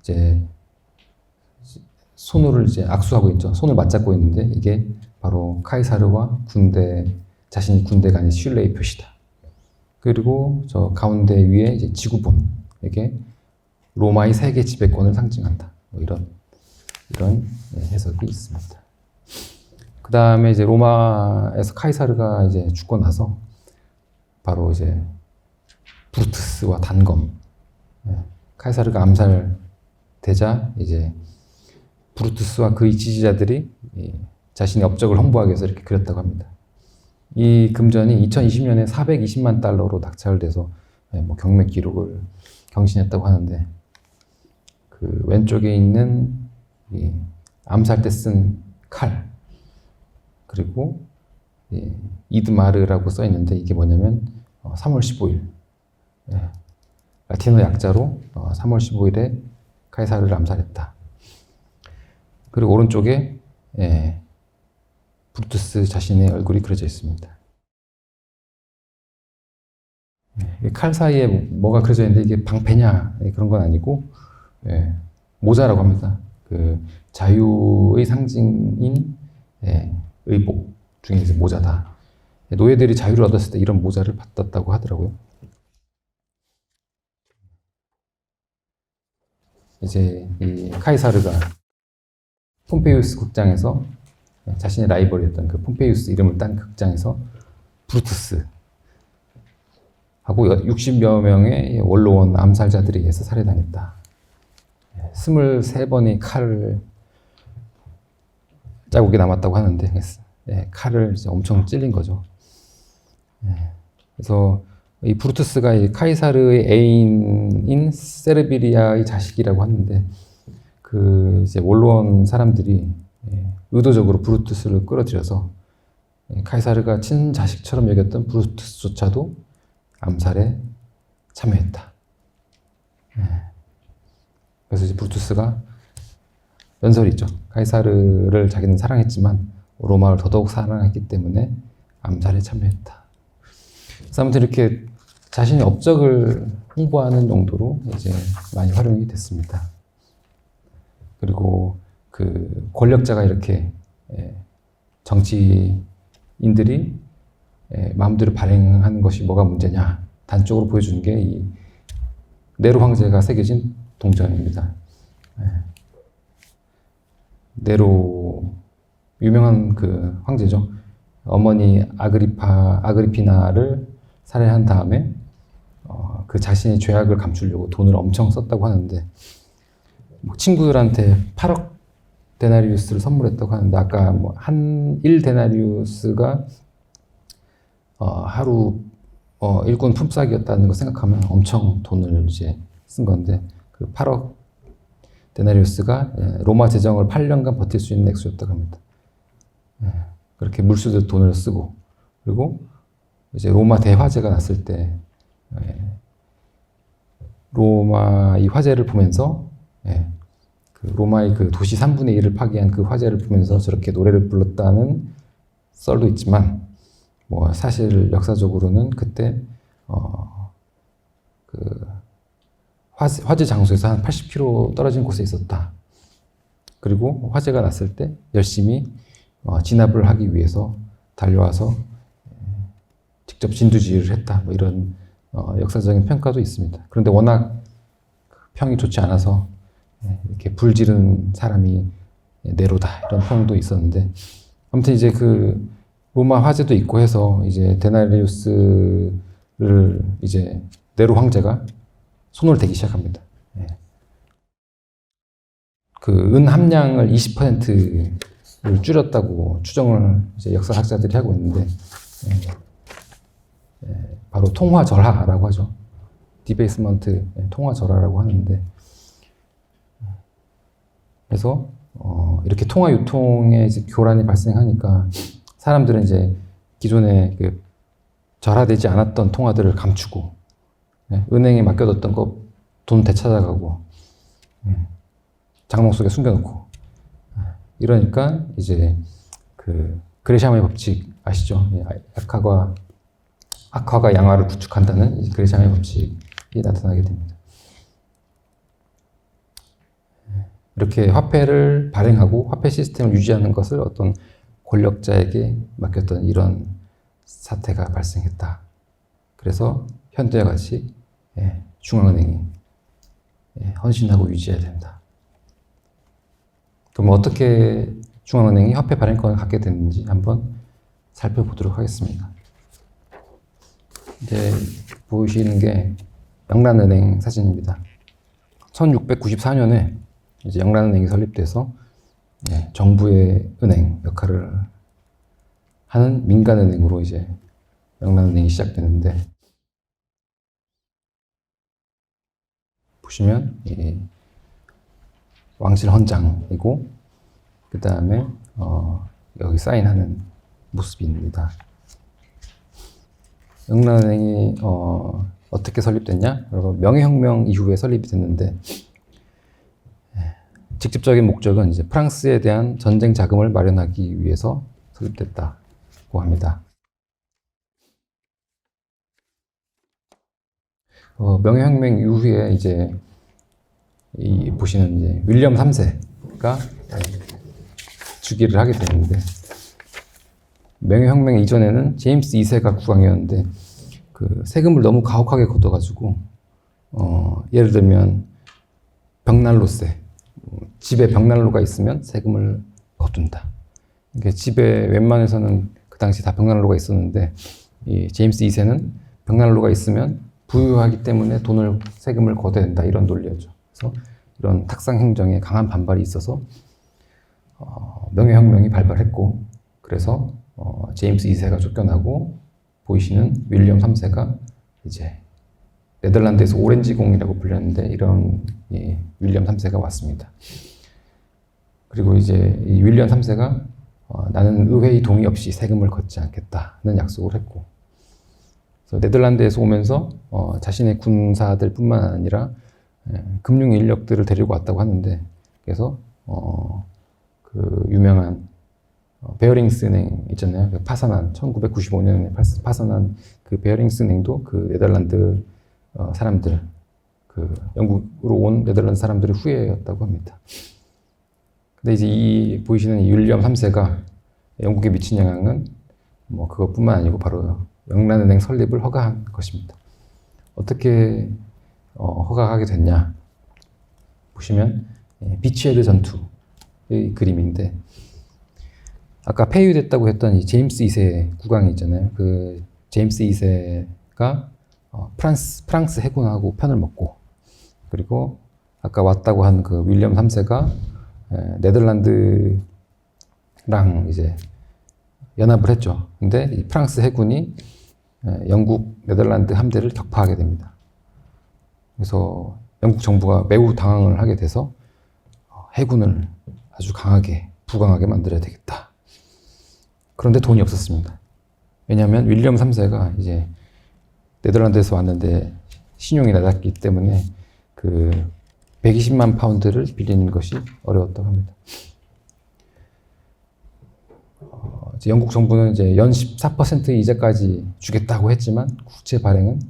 이제 손을 이제 악수하고 있죠. 손을 맞잡고 있는데, 이게 바로 카이사르와 자신이 군대 간의 신뢰의 표시다. 그리고 저 가운데 위에 이제 지구본, 이게 로마의 세계 지배권을 상징한다. 이런 해석이 있습니다. 그 다음에 이제 로마에서 카이사르가 이제 죽고 나서 바로 이제 브루투스와 단검, 카이사르가 암살되자 이제 브루투스와 그의 지지자들이 자신의 업적을 홍보하기 위해서 이렇게 그렸다고 합니다. 이 금전이 2020년에 420만 달러로 낙찰돼서 경매 기록을 경신했다고 하는데, 그 왼쪽에 있는 암살 때 쓴 칼, 그리고 이드마르라고 써 있는데, 이게 뭐냐면 3월 15일 라틴어 약자로 3월 15일에 카이사르를 암살했다. 그리고 오른쪽에 브루투스 자신의 얼굴이 그려져 있습니다. 칼 사이에 뭐가 그려져 있는데, 이게 방패냐 그런 건 아니고 모자라고 합니다. 그 자유의 상징인 의복 중에 이제 모자다. 노예들이 자유를 얻었을 때 이런 모자를 받았다고 하더라고요. 이제 이 카이사르가 폼페이우스 극장에서 자신의 라이벌이었던 그 폼페이우스 이름을 딴 극장에서 브루투스 하고 60여 명의 원로원 암살자들에 의해서 살해당했다. 23번의 칼 자국이 남았다고 하는데, 칼을 이제 엄청 찔린 거죠. 그래서 이 브루투스가 이 카이사르의 애인인 세르비리아의 자식이라고 하는데, 그 이제 원로원 사람들이 의도적으로 브루투스를 끌어들여서 카이사르가 친자식처럼 여겼던 브루투스조차도 암살에 참여했다. 그래서 이제 브루투스가 연설이 있죠. 카이사르를 자기는 사랑했지만 로마를 더더욱 사랑했기 때문에 암살에 참여했다. 그래서 아무튼 이렇게 자신의 업적을 홍보하는 용도로 이제 많이 활용이 됐습니다. 그리고 그 권력자가 이렇게 정치인들이 마음대로 발행하는 것이 뭐가 문제냐 단적으로 보여주는 게 이 네로 황제가 새겨진 동전입니다. 네로 유명한 그 황제죠. 어머니 아그리피나를 살해한 다음에 그 자신의 죄악을 감추려고 돈을 엄청 썼다고 하는데 친구들한테 8억 데나리우스를 선물했다고 하는데 아까 뭐 한 1데나리우스가 하루 일꾼 품삯이었다는 거 생각하면 엄청 돈을 이제 쓴 건데 그 8억 데나리우스가 로마 재정을 8년간 버틸 수 있는 액수였다고 합니다. 그렇게 물수도 돈을 쓰고 그리고 이제 로마 대화재가 났을 때 로마 이 화재를 보면서 그 로마의 그 도시 3분의 1을 파괴한 그 화재를 보면서 저렇게 노래를 불렀다는 썰도 있지만 뭐 사실 역사적으로는 그때 그 화재 장소에서 한 80km 떨어진 곳에 있었다. 그리고 화재가 났을 때 열심히 진압을 하기 위해서 달려와서 직접 진두지휘를 했다. 뭐 이런 역사적인 평가도 있습니다. 그런데 워낙 평이 좋지 않아서 이렇게 불 지른 사람이 네로다 이런 평도 있었는데 아무튼 이제 그 로마 화재도 있고 해서 이제 데나리우스를 이제 네로 황제가 손을 대기 시작합니다. 그 은 함량을 20%를 줄였다고 추정을 이제 역사학자들이 하고 있는데 바로 통화절하라고 하죠. 디베이스먼트 통화절하라고 하는데 그래서 이렇게 통화 유통에 이제 교란이 발생하니까 사람들은 이제 기존에 그 절하되지 않았던 통화들을 감추고 은행에 맡겨뒀던 거 돈 되찾아가고 장롱 속에 숨겨놓고 이러니까 이제 그 그레시아마의 법칙 아시죠? 악화가 양화를 구축한다는 그레시아마의 법칙이 나타나게 됩니다. 이렇게 화폐를 발행하고 화폐 시스템을 유지하는 것을 어떤 권력자에게 맡겼던 이런 사태가 발생했다. 그래서 현대와 같이 중앙은행이 헌신하고 유지해야 된다. 그럼 어떻게 중앙은행이 화폐 발행권을 갖게 됐는지 한번 살펴보도록 하겠습니다. 이제 보시는 게 영란은행 사진입니다. 1694년에 이제 영란은행이 설립돼서 정부의 은행 역할을 하는 민간은행으로 이제 영란은행이 시작되는데 보시면 왕실 헌장이고 그 다음에 여기 사인하는 모습입니다. 영란은행이 어떻게 설립됐냐? 명예혁명 이후에 설립이 됐는데 직접적인 목적은 이제 프랑스에 대한 전쟁 자금을 마련하기 위해서 설립됐다고 합니다. 명예혁명 이후에 이제 보시는 이제 윌리엄 3세가 주기를 하게 되는데 명예혁명 이전에는 제임스 2세가 국왕이었는데 그 세금을 너무 가혹하게 걷어가지고 예를 들면 벽난로세 집에 벽난로가 있으면 세금을 거둔다. 이게 집에 웬만해서는 그 당시 다 벽난로가 있었는데 이 제임스 2세는 벽난로가 있으면 부유하기 때문에 세금을 걷어야 된다 이런 논리였죠. 그래서 이런 탁상 행정에 강한 반발이 있어서 명예혁명이 발발했고 그래서 제임스 2세가 쫓겨나고 보이시는 윌리엄 3세가 이제 네덜란드에서 오렌지공이라고 불렸는데 이런 윌리엄 3세가 왔습니다. 그리고 이제 이 윌리엄 3세가 나는 의회의 동의 없이 세금을 걷지 않겠다는 약속을 했고, 그래서 네덜란드에서 오면서 자신의 군사들뿐만 아니라 금융 인력들을 데리고 왔다고 하는데, 그래서 그 유명한 베어링스 은행 있잖아요. 파산한 1995년에 파산한 그 베어링스 은행도 그 네덜란드 사람들, 그 영국으로 온 네덜란드 사람들의 후예였다고 합니다. 근데 이제 이 보이시는 이 윌리엄 3세가 영국에 미친 영향은 뭐 그것뿐만 아니고 바로 영란은행 설립을 허가한 것입니다. 어떻게 허가하게 됐냐? 보시면 비치헤드 전투의 그림인데, 아까 폐위됐다고 했던 이 제임스 2세 국왕이 있잖아요. 그 제임스 2세가 프랑스 해군하고 편을 먹고, 그리고 아까 왔다고 한 그 윌리엄 3세가 네덜란드랑 이제 연합을 했죠. 근데 이 프랑스 해군이 영국 네덜란드 함대를 격파하게 됩니다. 그래서 영국 정부가 매우 당황을 하게 돼서 해군을 아주 강하게 부강하게 만들어야 되겠다. 그런데 돈이 없었습니다. 왜냐하면 윌리엄 3세가 이제 네덜란드에서 왔는데 신용이 낮았기 때문에 그 120만 파운드를 빌리는 것이 어려웠다고 합니다. 영국 정부는 이제 연 14% 이자까지 주겠다고 했지만 국채 발행은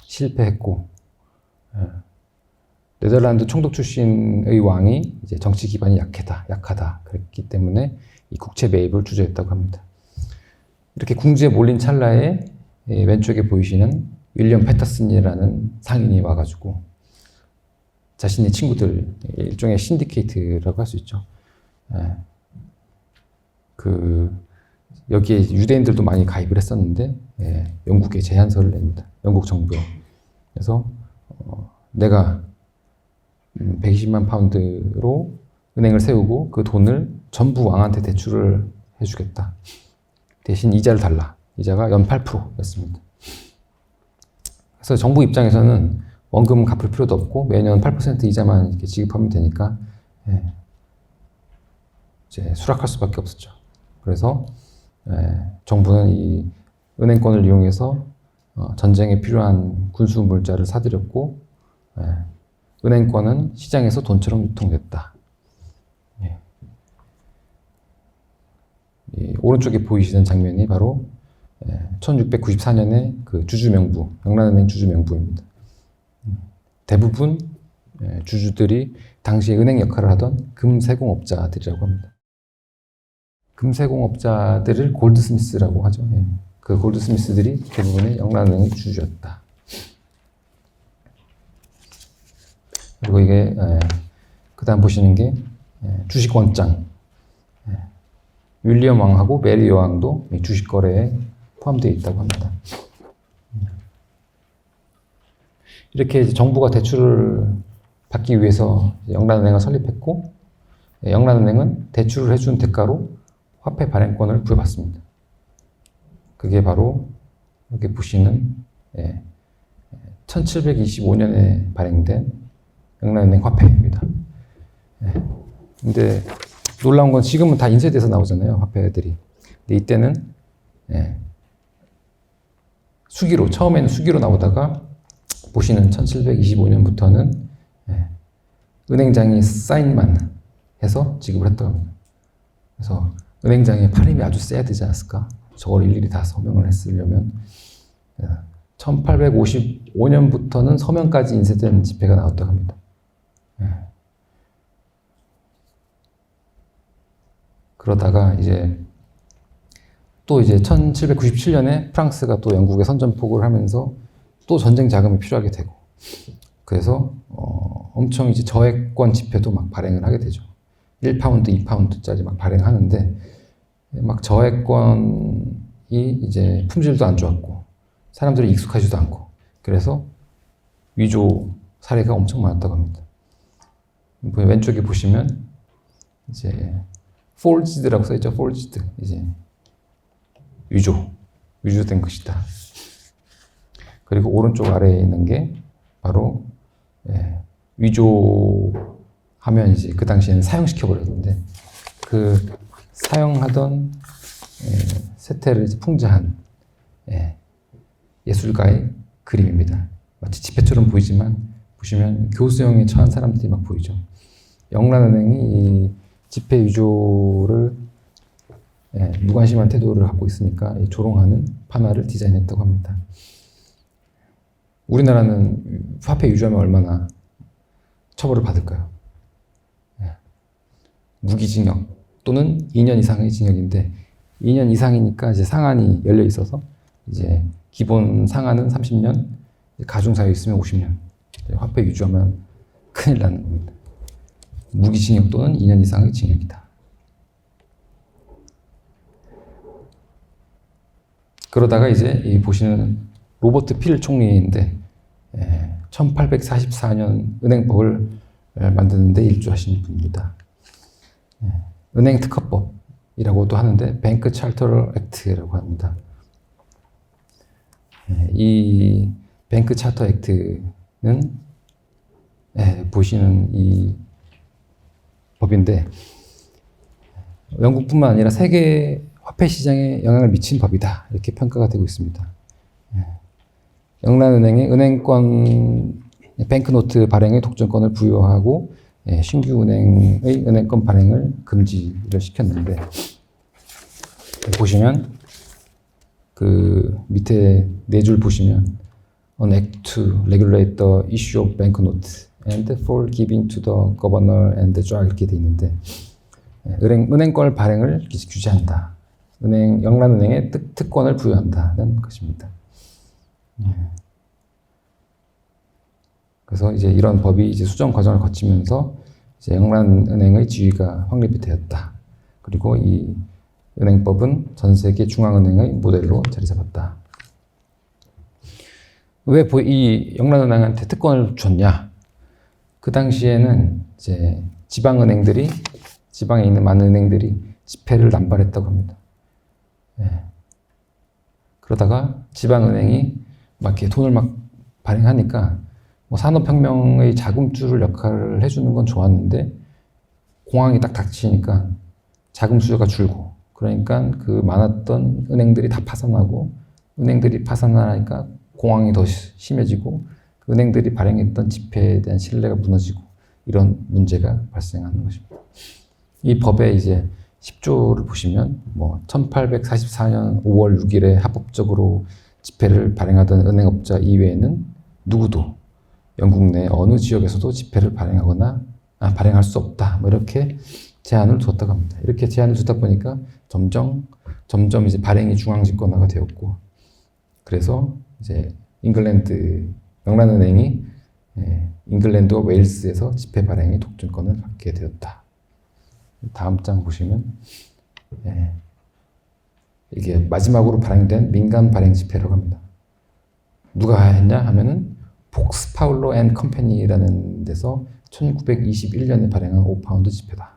실패했고, 네덜란드 총독 출신의 왕이 이제 정치 기반이 약하다 그랬기 때문에 이 국채 매입을 주저했다고 합니다. 이렇게 궁지에 몰린 찰나에 왼쪽에 보이시는 윌리엄 패터슨이라는 상인이 와가지고 자신의 친구들, 일종의 신디케이트라고 할 수 있죠. 여기에 유대인들도 많이 가입을 했었는데, 영국에 제안서를 냅니다. 영국 정부에. 그래서 내가 120만 파운드로 은행을 세우고 그 돈을 전부 왕한테 대출을 해주겠다. 대신 이자를 달라. 이자가 연 8%였습니다. 그래서 정부 입장에서는 원금 갚을 필요도 없고 매년 8% 이자만 이렇게 지급하면 되니까 이제 수락할 수밖에 없었죠. 그래서 정부는 이 은행권을 이용해서 전쟁에 필요한 군수 물자를 사들였고, 은행권은 시장에서 돈처럼 유통됐다. 이 오른쪽에 보이시는 장면이 바로 1694년에 그 주주명부, 영란은행 주주명부입니다. 대부분 주주들이 당시 은행 역할을 하던 금세공업자들이라고 합니다. 금세공업자들을 골드스미스라고 하죠. 그 골드스미스들이 대부분의 영란은행의 주주였다. 그리고 이게 그 다음 보시는 게 주식원장. 윌리엄 왕하고 메리 여왕도 주식 거래에 포함되어 있다고 합니다. 이렇게 정부가 대출을 받기 위해서 영란은행을 설립했고, 영란은행은 대출을 해준 대가로 화폐 발행권을 부여받습니다. 그게 바로 여기 보시는 1725년에 발행된 영란은행 화폐입니다. 근데 놀라운 건 지금은 다 인쇄돼서 나오잖아요, 화폐들이. 근데 이때는 수기로, 처음에는 수기로 나오다가 보시는 1725년부터는 은행장이 사인만 해서 지급을 했다고 합니다. 그래서 은행장의 팔힘이 아주 세야 되지 않았을까? 저걸 일일이 다 서명을 했으려면 1855년부터는 서명까지 인쇄된 지폐가 나왔다고 합니다. 그러다가 이제 또 이제 1797년에 프랑스가 또 영국에 선전포고를 하면서 또 전쟁 자금이 필요하게 되고, 그래서 엄청 이제 저액권 지폐도 막 발행을 하게 되죠. 1파운드, 2파운드짜리 막 발행하는데 막 저액권이 이제 품질도 안 좋았고 사람들이 익숙하지도 않고, 그래서 위조 사례가 엄청 많았다고 합니다. 왼쪽에 보시면 이제 forged라고 써있죠. forged. 이제 위조된 것이다. 그리고 오른쪽 아래에 있는 게 바로 위조한 하면 이제 그 당시에는 사형시켜 버렸는데 그 사용하던 세태를 이제 풍자한 예술가의 그림입니다. 마치 지폐처럼 보이지만 보시면 교수형에 처한 사람들이 막 보이죠. 영란은행이 이 지폐 위조를 무관심한 태도를 갖고 있으니까 이 조롱하는 판화를 디자인했다고 합니다. 우리나라는 화폐 위조하면 얼마나 처벌을 받을까요? 무기징역 또는 2년 이상의 징역인데 2년 이상이니까 이제 상한이 열려 있어서 이제 기본 상한은 30년, 가중사유 있으면 50년. 화폐 위조하면 큰일 나는 겁니다. 무기징역 또는 2년 이상의 징역이다. 그러다가 이제 이 보시는 로버트 필 총리인데 1844년 은행법을 만드는데 일조하신 분입니다. 은행 특허법이라고도 하는데 뱅크 찰터 액트라고 합니다. 이 뱅크 차터 액트는 보시는 이 법인데 영국뿐만 아니라 세계 화폐 시장에 영향을 미친 법이다 이렇게 평가가 되고 있습니다. 영란은행이 은행권 뱅크노트 발행의 독점권을 부여하고 신규 은행의 은행권 발행을 금지를 시켰는데 보시면 그 밑에 네 줄 보시면 An Act to Regulate the Issue of Banknotes and for Giving to the Governor and 쫙 이렇게 돼 있는데 은행권 발행을 규제한다. 영란은행에 특권을 부여한다는 것입니다. 그래서 이제 이런 법이 이제 수정 과정을 거치면서 이제 영란은행의 지위가 확립이 되었다. 그리고 이 은행법은 전 세계 중앙은행의 모델로 자리 잡았다. 왜 이 영란은행한테 특권을 줬냐? 그 당시에는 이제 지방에 있는 많은 은행들이 지폐를 남발했다고 합니다. 그러다가 지방은행이 막 이렇게 돈을 막 발행하니까 뭐 산업혁명의 자금줄 역할을 해주는 건 좋았는데 공황이 딱 닥치니까 자금 수요가 줄고 그러니까 그 많았던 은행들이 다 파산하고 은행들이 파산하니까 공황이 더 심해지고 그 은행들이 발행했던 지폐에 대한 신뢰가 무너지고 이런 문제가 발생하는 것입니다. 이 법의 이제 10조를 보시면 뭐 1844년 5월 6일에 합법적으로 지폐를 발행하던 은행업자 이외에는 누구도 영국 내 어느 지역에서도 지폐를 발행할 수 없다. 뭐 이렇게 제한을 두었다고 합니다. 이렇게 제한을 두다 보니까 점점 이제 발행이 중앙집권화가 되었고, 그래서 이제 영란은행이 잉글랜드와 웨일스에서 지폐 발행의 독점권을 갖게 되었다. 다음 장 보시면 이게 마지막으로 발행된 민간 발행 지폐라고 합니다. 누가 했냐 하면은 폭스 파울러 앤 컴퍼니라는 데서 1921년에 발행한 5파운드 지폐다.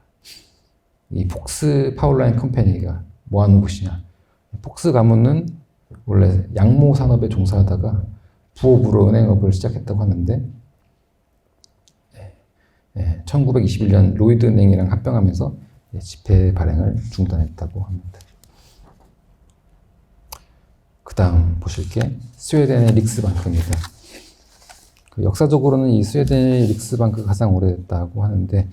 이 폭스 파울러 앤 컴퍼니가 뭐 하는 곳이냐? 폭스 가문은 원래 양모 산업에 종사하다가 부업으로 은행업을 시작했다고 하는데 1921년 로이드 은행이랑 합병하면서 지폐 발행을 중단했다고 합니다. 그 다음 보실 게 스웨덴의 릭스방크입니다. 역사적으로는 이 스웨덴의 릭스방크가 가장 오래됐다고 하는데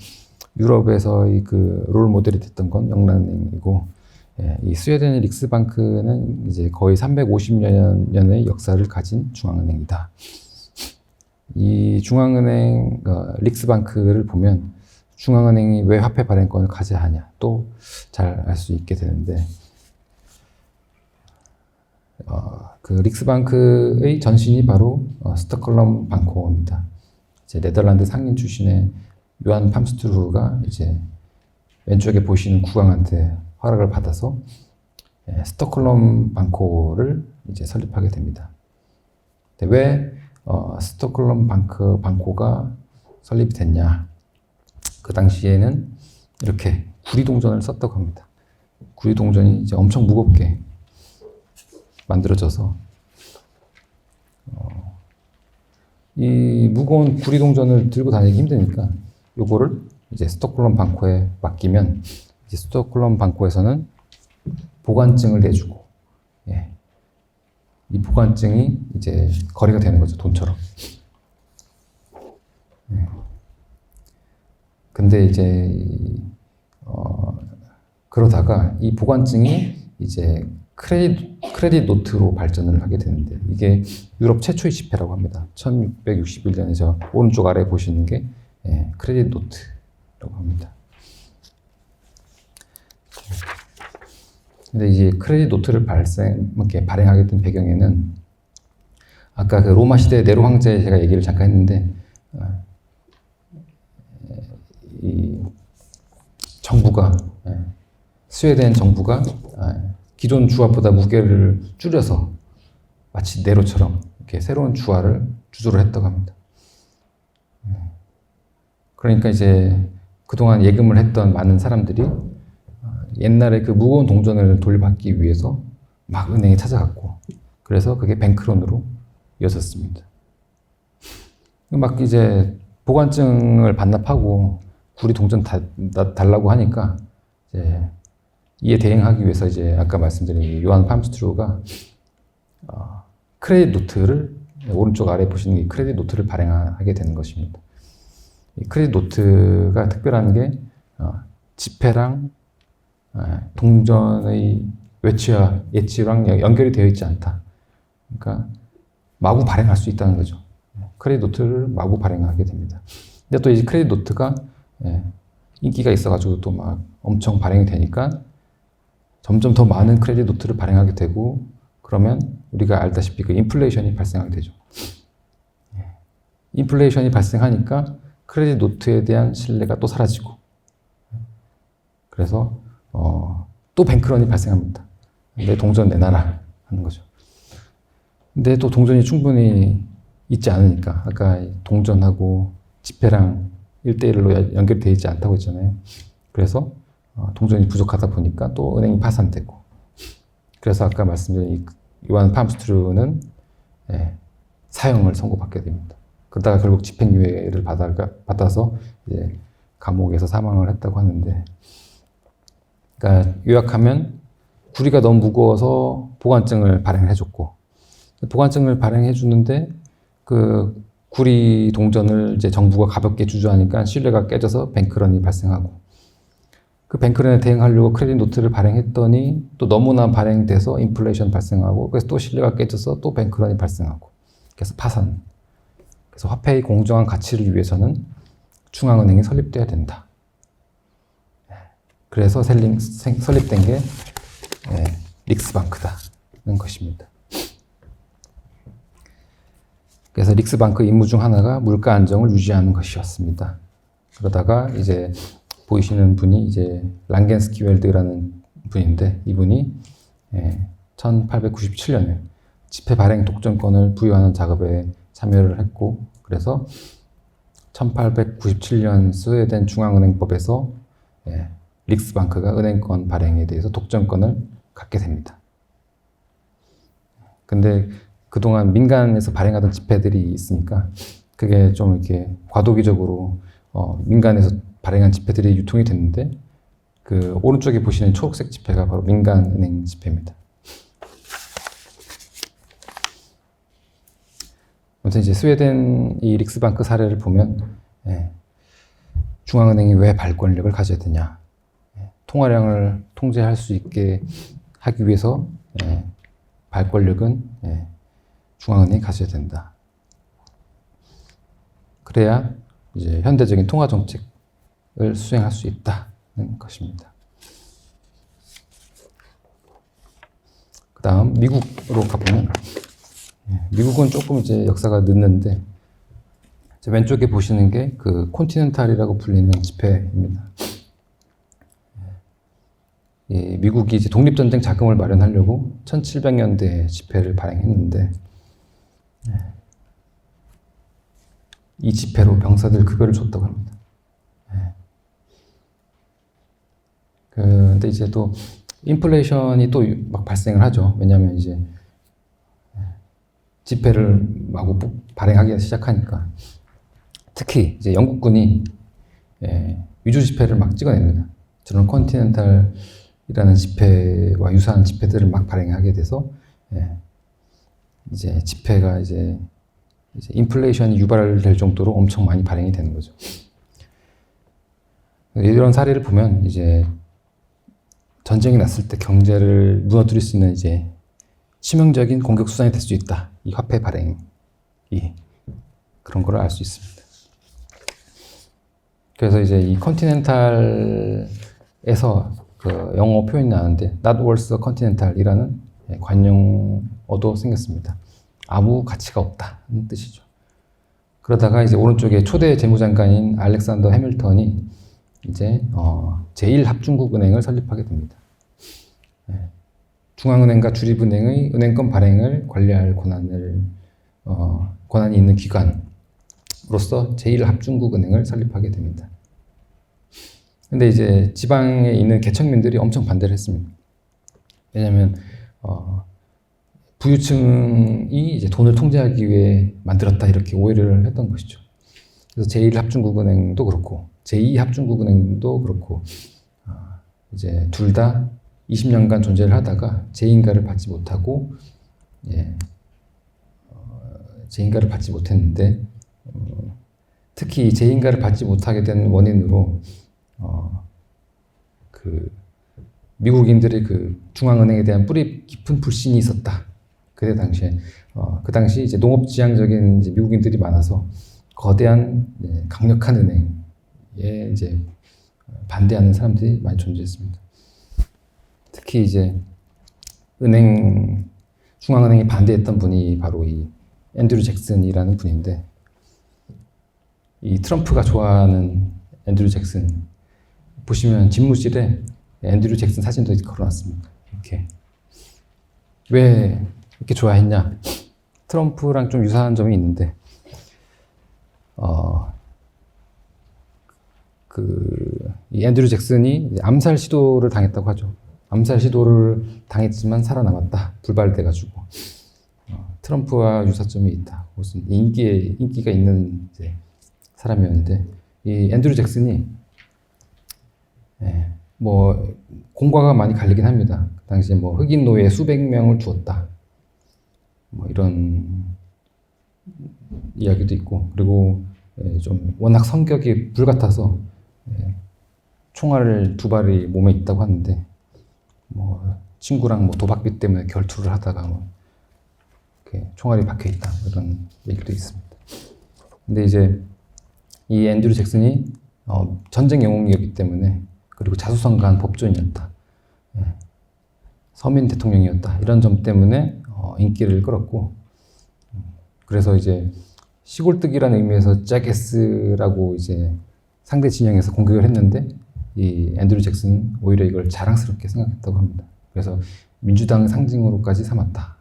유럽에서의 그 롤 모델이 됐던 건 영란은행이고, 이 스웨덴의 릭스방크는 이제 거의 350년의 역사를 가진 중앙은행이다. 이 중앙은행 릭스방크를 보면 중앙은행이 왜 화폐 발행권을 가져야 하냐 또 잘 알 수 있게 되는데, 그 릭스방크의 전신이 바로 스톡홀름 방코입니다. 이제 네덜란드 상인 출신의 요한 팜스투르가 이제 왼쪽에 보시는 국왕한테 허락을 받아서 스톡홀름 방코를 이제 설립하게 됩니다. 왜 스톡홀름 방코가 설립이 됐냐? 그 당시에는 이렇게 구리동전을 썼다고 합니다. 구리동전이 이제 엄청 무겁게 만들어져서 이 무거운 구리동전을 들고 다니기 힘드니까 요거를 이제 스톡홀름 방코에 맡기면 이제 스톡홀름 방코에서는 보관증을 내주고, 예. 이 보관증이 이제 거래가 되는 거죠, 돈처럼. 예. 근데 이제 그러다가 이 보관증이 이제 크레딧 노트로 발전을 하게 되는데, 이게 유럽 최초의 지폐라고 합니다. 1661년에 오른쪽 아래 보시는 게 크레딧 노트라고 합니다. 근데 이제 크레딧 노트를 발행하게 된 배경에는 아까 그 로마 시대 네로 황제 제가 얘기를 잠깐 했는데, 이 정부가 스웨덴 정부가 기존 주화보다 무게를 줄여서 마치 네로처럼 이렇게 새로운 주조를 했다고 합니다. 그러니까 이제 그동안 예금을 했던 많은 사람들이 옛날에 그 무거운 동전을 돌려받기 위해서 막 은행에 찾아갔고, 그래서 그게 뱅크런으로 이어졌습니다. 막 이제 보관증을 반납하고 구리 동전 달라고 하니까 이제 이에 대응하기 위해서 이제 아까 말씀드린 요한 팜스트루가 크레딧 노트를, 오른쪽 아래 보시는 이 크레딧 노트를 발행하게 되는 것입니다. 이 크레딧 노트가 특별한 게 지폐랑 동전의 예치랑 연결이 되어 있지 않다. 그러니까 마구 발행할 수 있다는 거죠. 크레딧 노트를 마구 발행하게 됩니다. 근데 또 이 크레딧 노트가 인기가 있어가지고 또 막 엄청 발행이 되니까 점점 더 많은 크레딧 노트를 발행하게 되고, 그러면 우리가 알다시피 그 인플레이션이 발생하게 되죠. 인플레이션이 발생하니까 크레딧 노트에 대한 신뢰가 또 사라지고, 그래서 또 뱅크런이 발생합니다. 내 동전 내놔라 하는 거죠. 근데 또 동전이 충분히 있지 않으니까, 아까 동전하고 지폐랑 1대1로 연결되어 있지 않다고 했잖아요. 그래서 동전이 부족하다 보니까 또 은행이 파산되고, 그래서 아까 말씀드린 요한 팜스트루는 사형을 선고받게 됩니다. 그러다가 결국 집행유예를 받아서 이제 감옥에서 사망을 했다고 하는데, 그러니까 요약하면 구리가 너무 무거워서 보관증을 발행을 해줬고, 보관증을 발행해 주는데 그 구리 동전을 이제 정부가 가볍게 주저하니까 신뢰가 깨져서 뱅크런이 발생하고, 그 뱅크런에 대응하려고 크레딧 노트를 발행했더니 또 너무나 발행돼서 인플레이션 발생하고, 그래서 또 신뢰가 깨져서 또 뱅크런이 발생하고, 그래서 파산. 그래서 화폐의 공정한 가치를 위해서는 중앙은행이 설립돼야 된다. 그래서 설립된 게 릭스방크다는 것입니다. 그래서 릭스방크 임무 중 하나가 물가 안정을 유지하는 것이었습니다. 그러다가 이제 보이시는 분이 이제 랑겐스키웰드라는 분인데, 이분이 1897년에 지폐 발행 독점권을 부여하는 작업에 참여를 했고, 그래서 1897년 스웨덴 중앙은행법에서 릭스방크가 은행권 발행에 대해서 독점권을 갖게 됩니다. 근데 그동안 민간에서 발행하던 지폐들이 있으니까 그게 좀 이렇게 과도기적으로 민간에서 발행한 지폐들이 유통이 됐는데, 그 오른쪽에 보시는 초록색 지폐가 바로 민간은행 지폐입니다. 아무튼 이제 스웨덴 이 릭스방크 사례를 보면 중앙은행이 왜 발권력을 가져야 되냐, 통화량을 통제할 수 있게 하기 위해서 발권력은 중앙은행이 가져야 된다. 그래야 이제 현대적인 통화 정책을 수행할 수 있다는 것입니다. 그 다음 미국으로 가보면, 미국은 조금 이제 역사가 늦는데, 왼쪽에 보시는 게 그 콘티넨탈이라고 불리는 지폐입니다. 미국이 이제 독립전쟁 자금을 마련하려고 1700년대에 지폐를 발행했는데, 이 지폐로 병사들 급여를 줬다고 합니다. 근데 이제 또 인플레이션이 또 막 발생을 하죠. 왜냐하면 이제 지폐를 마구 발행하기 시작하니까, 특히 이제 영국군이 위조 지폐를 막 찍어냅니다. 저런 컨티넨탈이라는 지폐와 유사한 지폐들을 막 발행하게 돼서 이제 지폐가 이제 인플레이션이 유발될 정도로 엄청 많이 발행이 되는 거죠. 이런 사례를 보면 이제 전쟁이 났을 때 경제를 무너뜨릴 수 있는 이제 치명적인 공격 수단이 될 수 있다. 이 화폐 발행이 그런 걸 알 수 있습니다. 그래서 이제 이 컨티넨탈에서 그 영어 표현이 나왔는데 not worth a continental이라는 관용어도 생겼습니다. 아무 가치가 없다는 뜻이죠. 그러다가 이제 오른쪽에 초대 재무장관인 알렉산더 해밀턴이 이제 제1합중국은행을 설립하게 됩니다. 중앙은행과 주립은행의 은행권 발행을 관리할 권한이 있는 기관으로서 제1합중국은행을 설립하게 됩니다. 근데 이제 지방에 있는 개척민들이 엄청 반대를 했습니다. 왜냐하면 부유층이 이제 돈을 통제하기 위해 만들었다 이렇게 오해를 했던 것이죠. 그래서 제1합중국은행도 그렇고 제2합중국은행도 그렇고 이제 둘 다 20년간 존재를 하다가 재인가를 받지 못하고 재인가를 받지 못했는데 특히 재인가를 받지 못하게 된 원인으로 그 미국인들의 그 중앙은행에 대한 뿌리 깊은 불신이 있었다. 그때 당시에 그 당시 이제 농업지향적인 이제 미국인들이 많아서 거대한 강력한 은행에 이제 반대하는 사람들이 많이 존재했습니다. 특히 이제 중앙은행이 반대했던 분이 바로 이 앤드류 잭슨이라는 분인데, 이 트럼프가 좋아하는 앤드류 잭슨 보시면 집무실에 앤드류 잭슨 사진도 걸어놨습니다. 이렇게 왜 이렇게 좋아했냐? 트럼프랑 좀 유사한 점이 있는데, 이 앤드류 잭슨이 암살 시도를 당했다고 하죠. 암살 시도를 당했지만 살아남았다. 불발돼가지고. 트럼프와 유사점이 있다. 무슨 인기가 있는 이제 사람이었는데, 이 앤드류 잭슨이 뭐 공과가 많이 갈리긴 합니다. 그 당시에 뭐 흑인 노예 수백 명을 주었다. 뭐 이런 이야기도 있고, 그리고 좀 워낙 성격이 불같아서 총알을 2발이 몸에 있다고 하는데, 뭐 친구랑 뭐 도박비 때문에 결투를 하다가 뭐 이렇게 총알이 박혀 있다, 이런 얘기도 있습니다. 근데 이제 이 앤드류 잭슨이 전쟁 영웅이었기 때문에, 그리고 자수성가한 법조인이었다, 서민 대통령이었다, 이런 점 때문에 인기를 끌었고, 그래서 이제 시골뜨기라는 의미에서 잭스라고 이제 상대 진영에서 공격을 했는데, 이 앤드류 잭슨은 오히려 이걸 자랑스럽게 생각했다고 합니다. 그래서 민주당 상징으로까지 삼았다.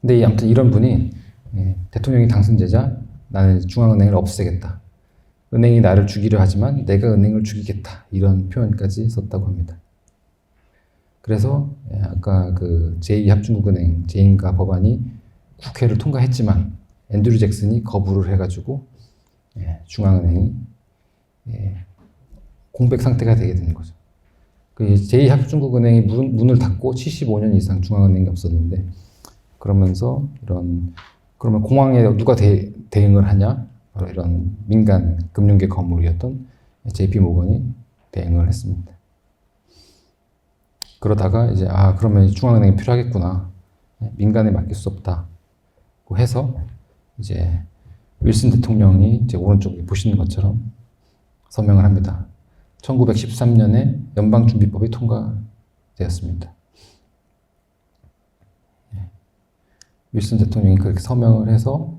근데 아무튼 이런 분이 대통령이 당선되자 나는 중앙은행을 없애겠다. 은행이 나를 죽이려 하지만 내가 은행을 죽이겠다. 이런 표현까지 썼다고 합니다. 그래서 아까 그 제2합중국은행 재인가 법안이 국회를 통과했지만 앤드류 잭슨이 거부를 해가지고 중앙은행이 공백 상태가 되게 되는 거죠. 그 제2합중국은행이 문을 닫고 75년 이상 중앙은행이 없었는데, 그러면서 그러면 공황에 누가 대응을 하냐? 바로 이런 민간 금융계 거물이었던 JP 모건이 대응을 했습니다. 그러다가 이제 그러면 중앙은행이 필요하겠구나. 민간에 맡길 수 없다고 해서 이제 윌슨 대통령이 이제 오른쪽에 보시는 것처럼 서명을 합니다. 1913년에 연방준비법이 통과되었습니다. 윌슨 대통령이 그렇게 서명을 해서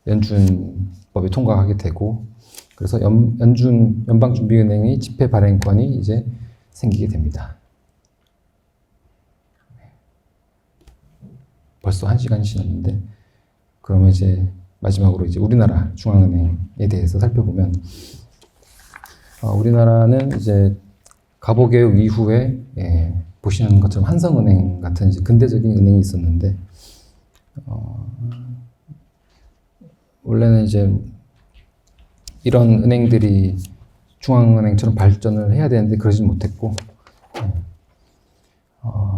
연준법이 통과하게 되고, 그래서 연방준비은행의 지폐 발행권이 이제 생기게 됩니다. 벌써 1시간이 지났는데, 그러면 이제 마지막으로 이제 우리나라 중앙은행에 대해서 살펴보면, 우리나라는 이제 가보개혁 이후에 보시는 것처럼 한성은행 같은 이제 근대적인 은행이 있었는데, 원래는 이제 이런 은행들이 중앙은행처럼 발전을 해야 되는데 그러진 못했고,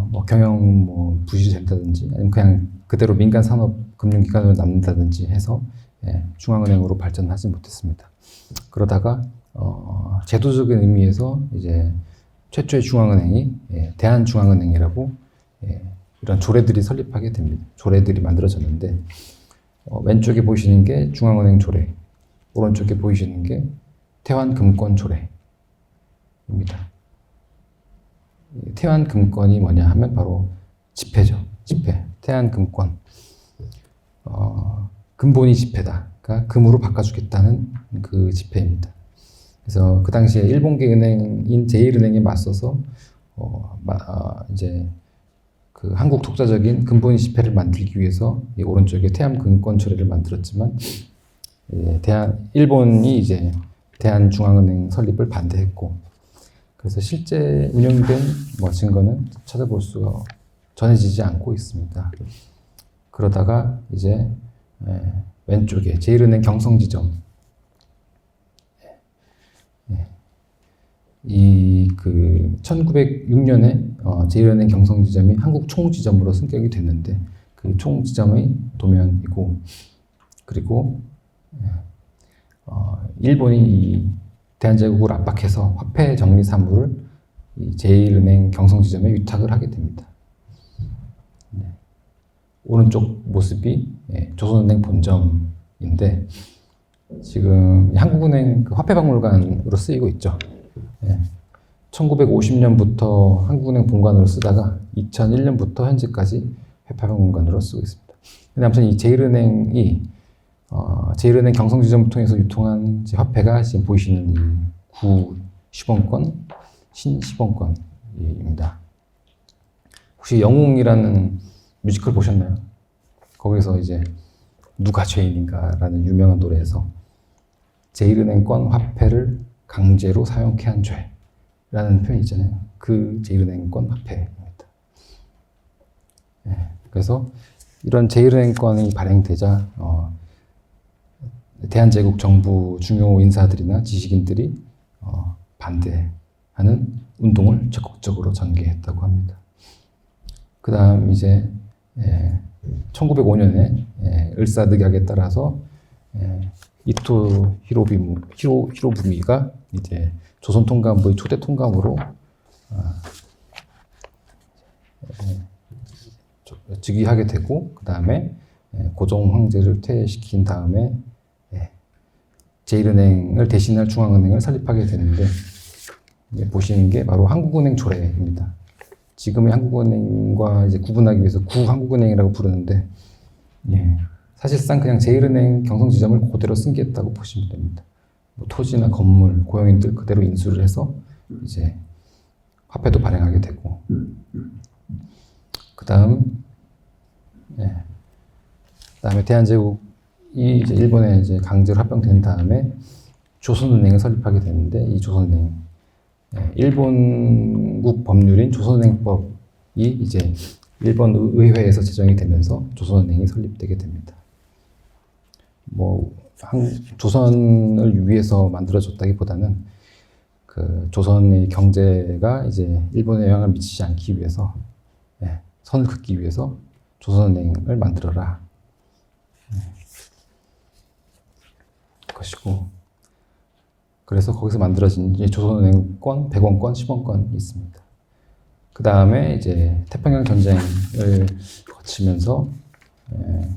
뭐 경영 뭐 부실이 된다든지 아니면 그냥 그대로 민간 산업 금융기관으로 남는다든지 해서 중앙은행으로 발전하지 못했습니다. 그러다가 제도적인 의미에서 이제 최초의 중앙은행이 대한중앙은행이라고 이런 조례들이 설립하게 됩니다. 조례들이 만들어졌는데 왼쪽에 보이시는 게 중앙은행 조례, 오른쪽에 보이시는 게 태환금권 조례입니다. 태환금권이 뭐냐 하면 바로 지폐죠. 지폐. 태환금권. 근본이 지폐다. 그러니까 금으로 바꿔주겠다는 그 지폐입니다. 그래서 그 당시에 일본계 은행인 제1은행에 맞서서 이제 그 한국 독자적인 근본이 지폐를 만들기 위해서 이 오른쪽에 태환금권 조례를 만들었지만 일본이 이제 대한중앙은행 설립을 반대했고, 그래서 실제 운영된 뭐 증거는 찾아볼 수가 전해지지 않고 있습니다. 그러다가 이제 왼쪽에 제1은행 경성지점, 이 그 1906년에 제1은행 경성지점이 한국 총지점으로 승격이 됐는데 그 총지점의 도면이고, 그리고 일본이 이 대한제국을 압박해서 화폐 정리 사무를 이 제1은행 경성지점에 위탁을 하게 됩니다. 오른쪽 모습이 조선은행 본점인데 지금 한국은행 그 화폐박물관으로 쓰이고 있죠. 1950년부터 한국은행 본관으로 쓰다가 2001년부터 현재까지 화폐박물관으로 쓰고 있습니다. 근데 아무튼 이 제1은행이 제1은행 경성지점을 통해서 유통한 화폐가 지금 보이시는 이 구 10원권, 신 10원권입니다. 혹시 영웅이라는 뮤지컬 보셨나요? 거기서 이제 누가 죄인인가라는 유명한 노래에서 제1은행권 화폐를 강제로 사용케 한 죄라는 표현이 있잖아요. 그 제1은행권 화폐입니다. 그래서 이런 제1은행권이 발행되자 대한제국 정부 중요 인사들이나 지식인들이 반대하는 운동을 적극적으로 전개했다고 합니다. 그 다음 이제 1905년에 을사늑약에 따라서 이토 히로부미가 이제 조선 통감부의 초대 통감으로 즉위하게 되고, 그 다음에 고종 황제를 퇴시킨 다음에 제1은행을 대신할 중앙은행을 설립하게 되는데, 보시는 게 바로 한국은행 조례입니다. 지금의 한국은행과 이제 구분하기 위해서 구한국은행이라고 부르는데, 사실상 그냥 제1은행 경성지점을 그대로 승계했다고 보시면 됩니다. 뭐 토지나 건물, 고용인들 그대로 인수를 해서 이제 화폐도 발행하게 되고, 그다음에 대한제국이 이제 일본에 이제 강제로 합병된 다음에 조선은행을 설립하게 되는데, 이 조선은행 일본국 법률인 조선은행법이 이제 일본 의회에서 제정이 되면서 조선은행이 설립되게 됩니다. 뭐 조선을 위해서 만들어졌다기보다는 그 조선의 경제가 이제 일본에 영향을 미치지 않기 위해서 선을 긋기 위해서 조선은행을 만들어라 것이고, 그래서 거기서 만들어진 조선은행권, 100원권, 10원권이 있습니다. 그 다음에 이제 태평양 전쟁을 거치면서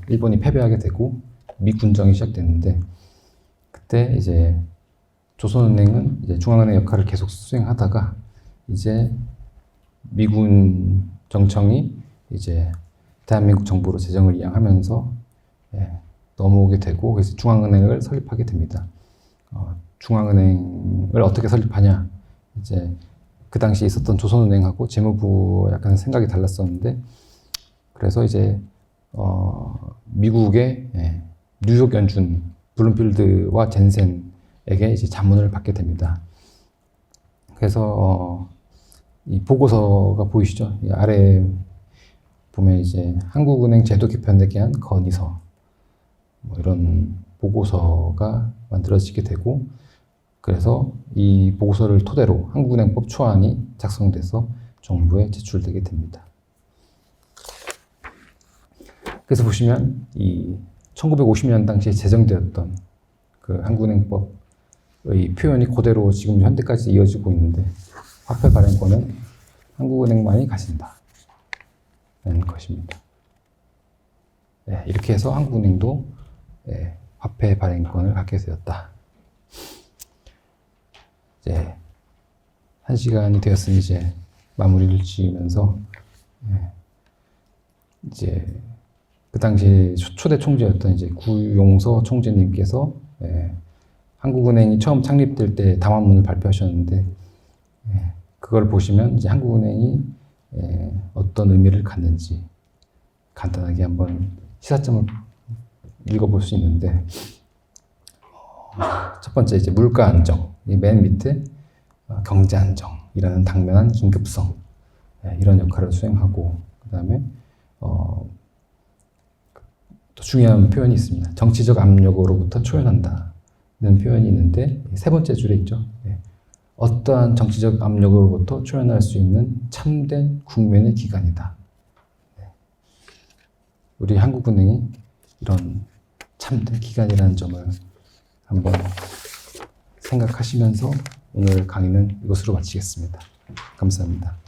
일본이 패배하게 되고 미군정이 시작됐는데, 그때 이제 조선은행은 이제 중앙은행 역할을 계속 수행하다가 이제 미군 정청이 이제 대한민국 정부로 재정을 이양하면서 넘어오게 되고, 그래서 중앙은행을 설립하게 됩니다. 중앙은행을 어떻게 설립하냐, 이제 그 당시에 있었던 조선은행하고 재무부 약간 생각이 달랐었는데, 그래서 이제 미국의 뉴욕 연준 블룸필드와 젠센에게 이제 자문을 받게 됩니다. 그래서 이 보고서가 보이시죠? 이 아래 보면 이제 한국은행 제도 개편에 대한 건의서, 뭐 이런 보고서가 만들어지게 되고, 그래서 이 보고서를 토대로 한국은행법 초안이 작성돼서 정부에 제출되게 됩니다. 그래서 보시면 이 1950년 당시에 제정되었던 그 한국은행법의 표현이 그대로 지금 현대까지 이어지고 있는데, 화폐 발행권은 한국은행만이 가진다 라는 것입니다. 네, 이렇게 해서 한국은행도 화폐 발행권을 갖게 되었다. 이제 1시간이 되었으니 이제 마무리를 지으면서, 이제 그 당시 초대 총재였던 이제 구용서 총재님께서 한국은행이 처음 창립될 때 담화문을 발표하셨는데, 그걸 보시면 이제 한국은행이 어떤 의미를 갖는지 간단하게 한번 시사점을 읽어볼 수 있는데, 첫 번째 이제 물가 안정, 맨 밑에 경제 안정이라는 당면한 긴급성, 이런 역할을 수행하고, 그 다음에 또 중요한 표현이 있습니다. 정치적 압력으로부터 초연한다는 표현이 있는데, 세 번째 줄에 있죠. 어떠한 정치적 압력으로부터 초연할 수 있는 참된 국면의 기관이다. 우리 한국은행이 이런 참된 기관이라는 점을 한번 생각하시면서 오늘 강의는 이것으로 마치겠습니다. 감사합니다.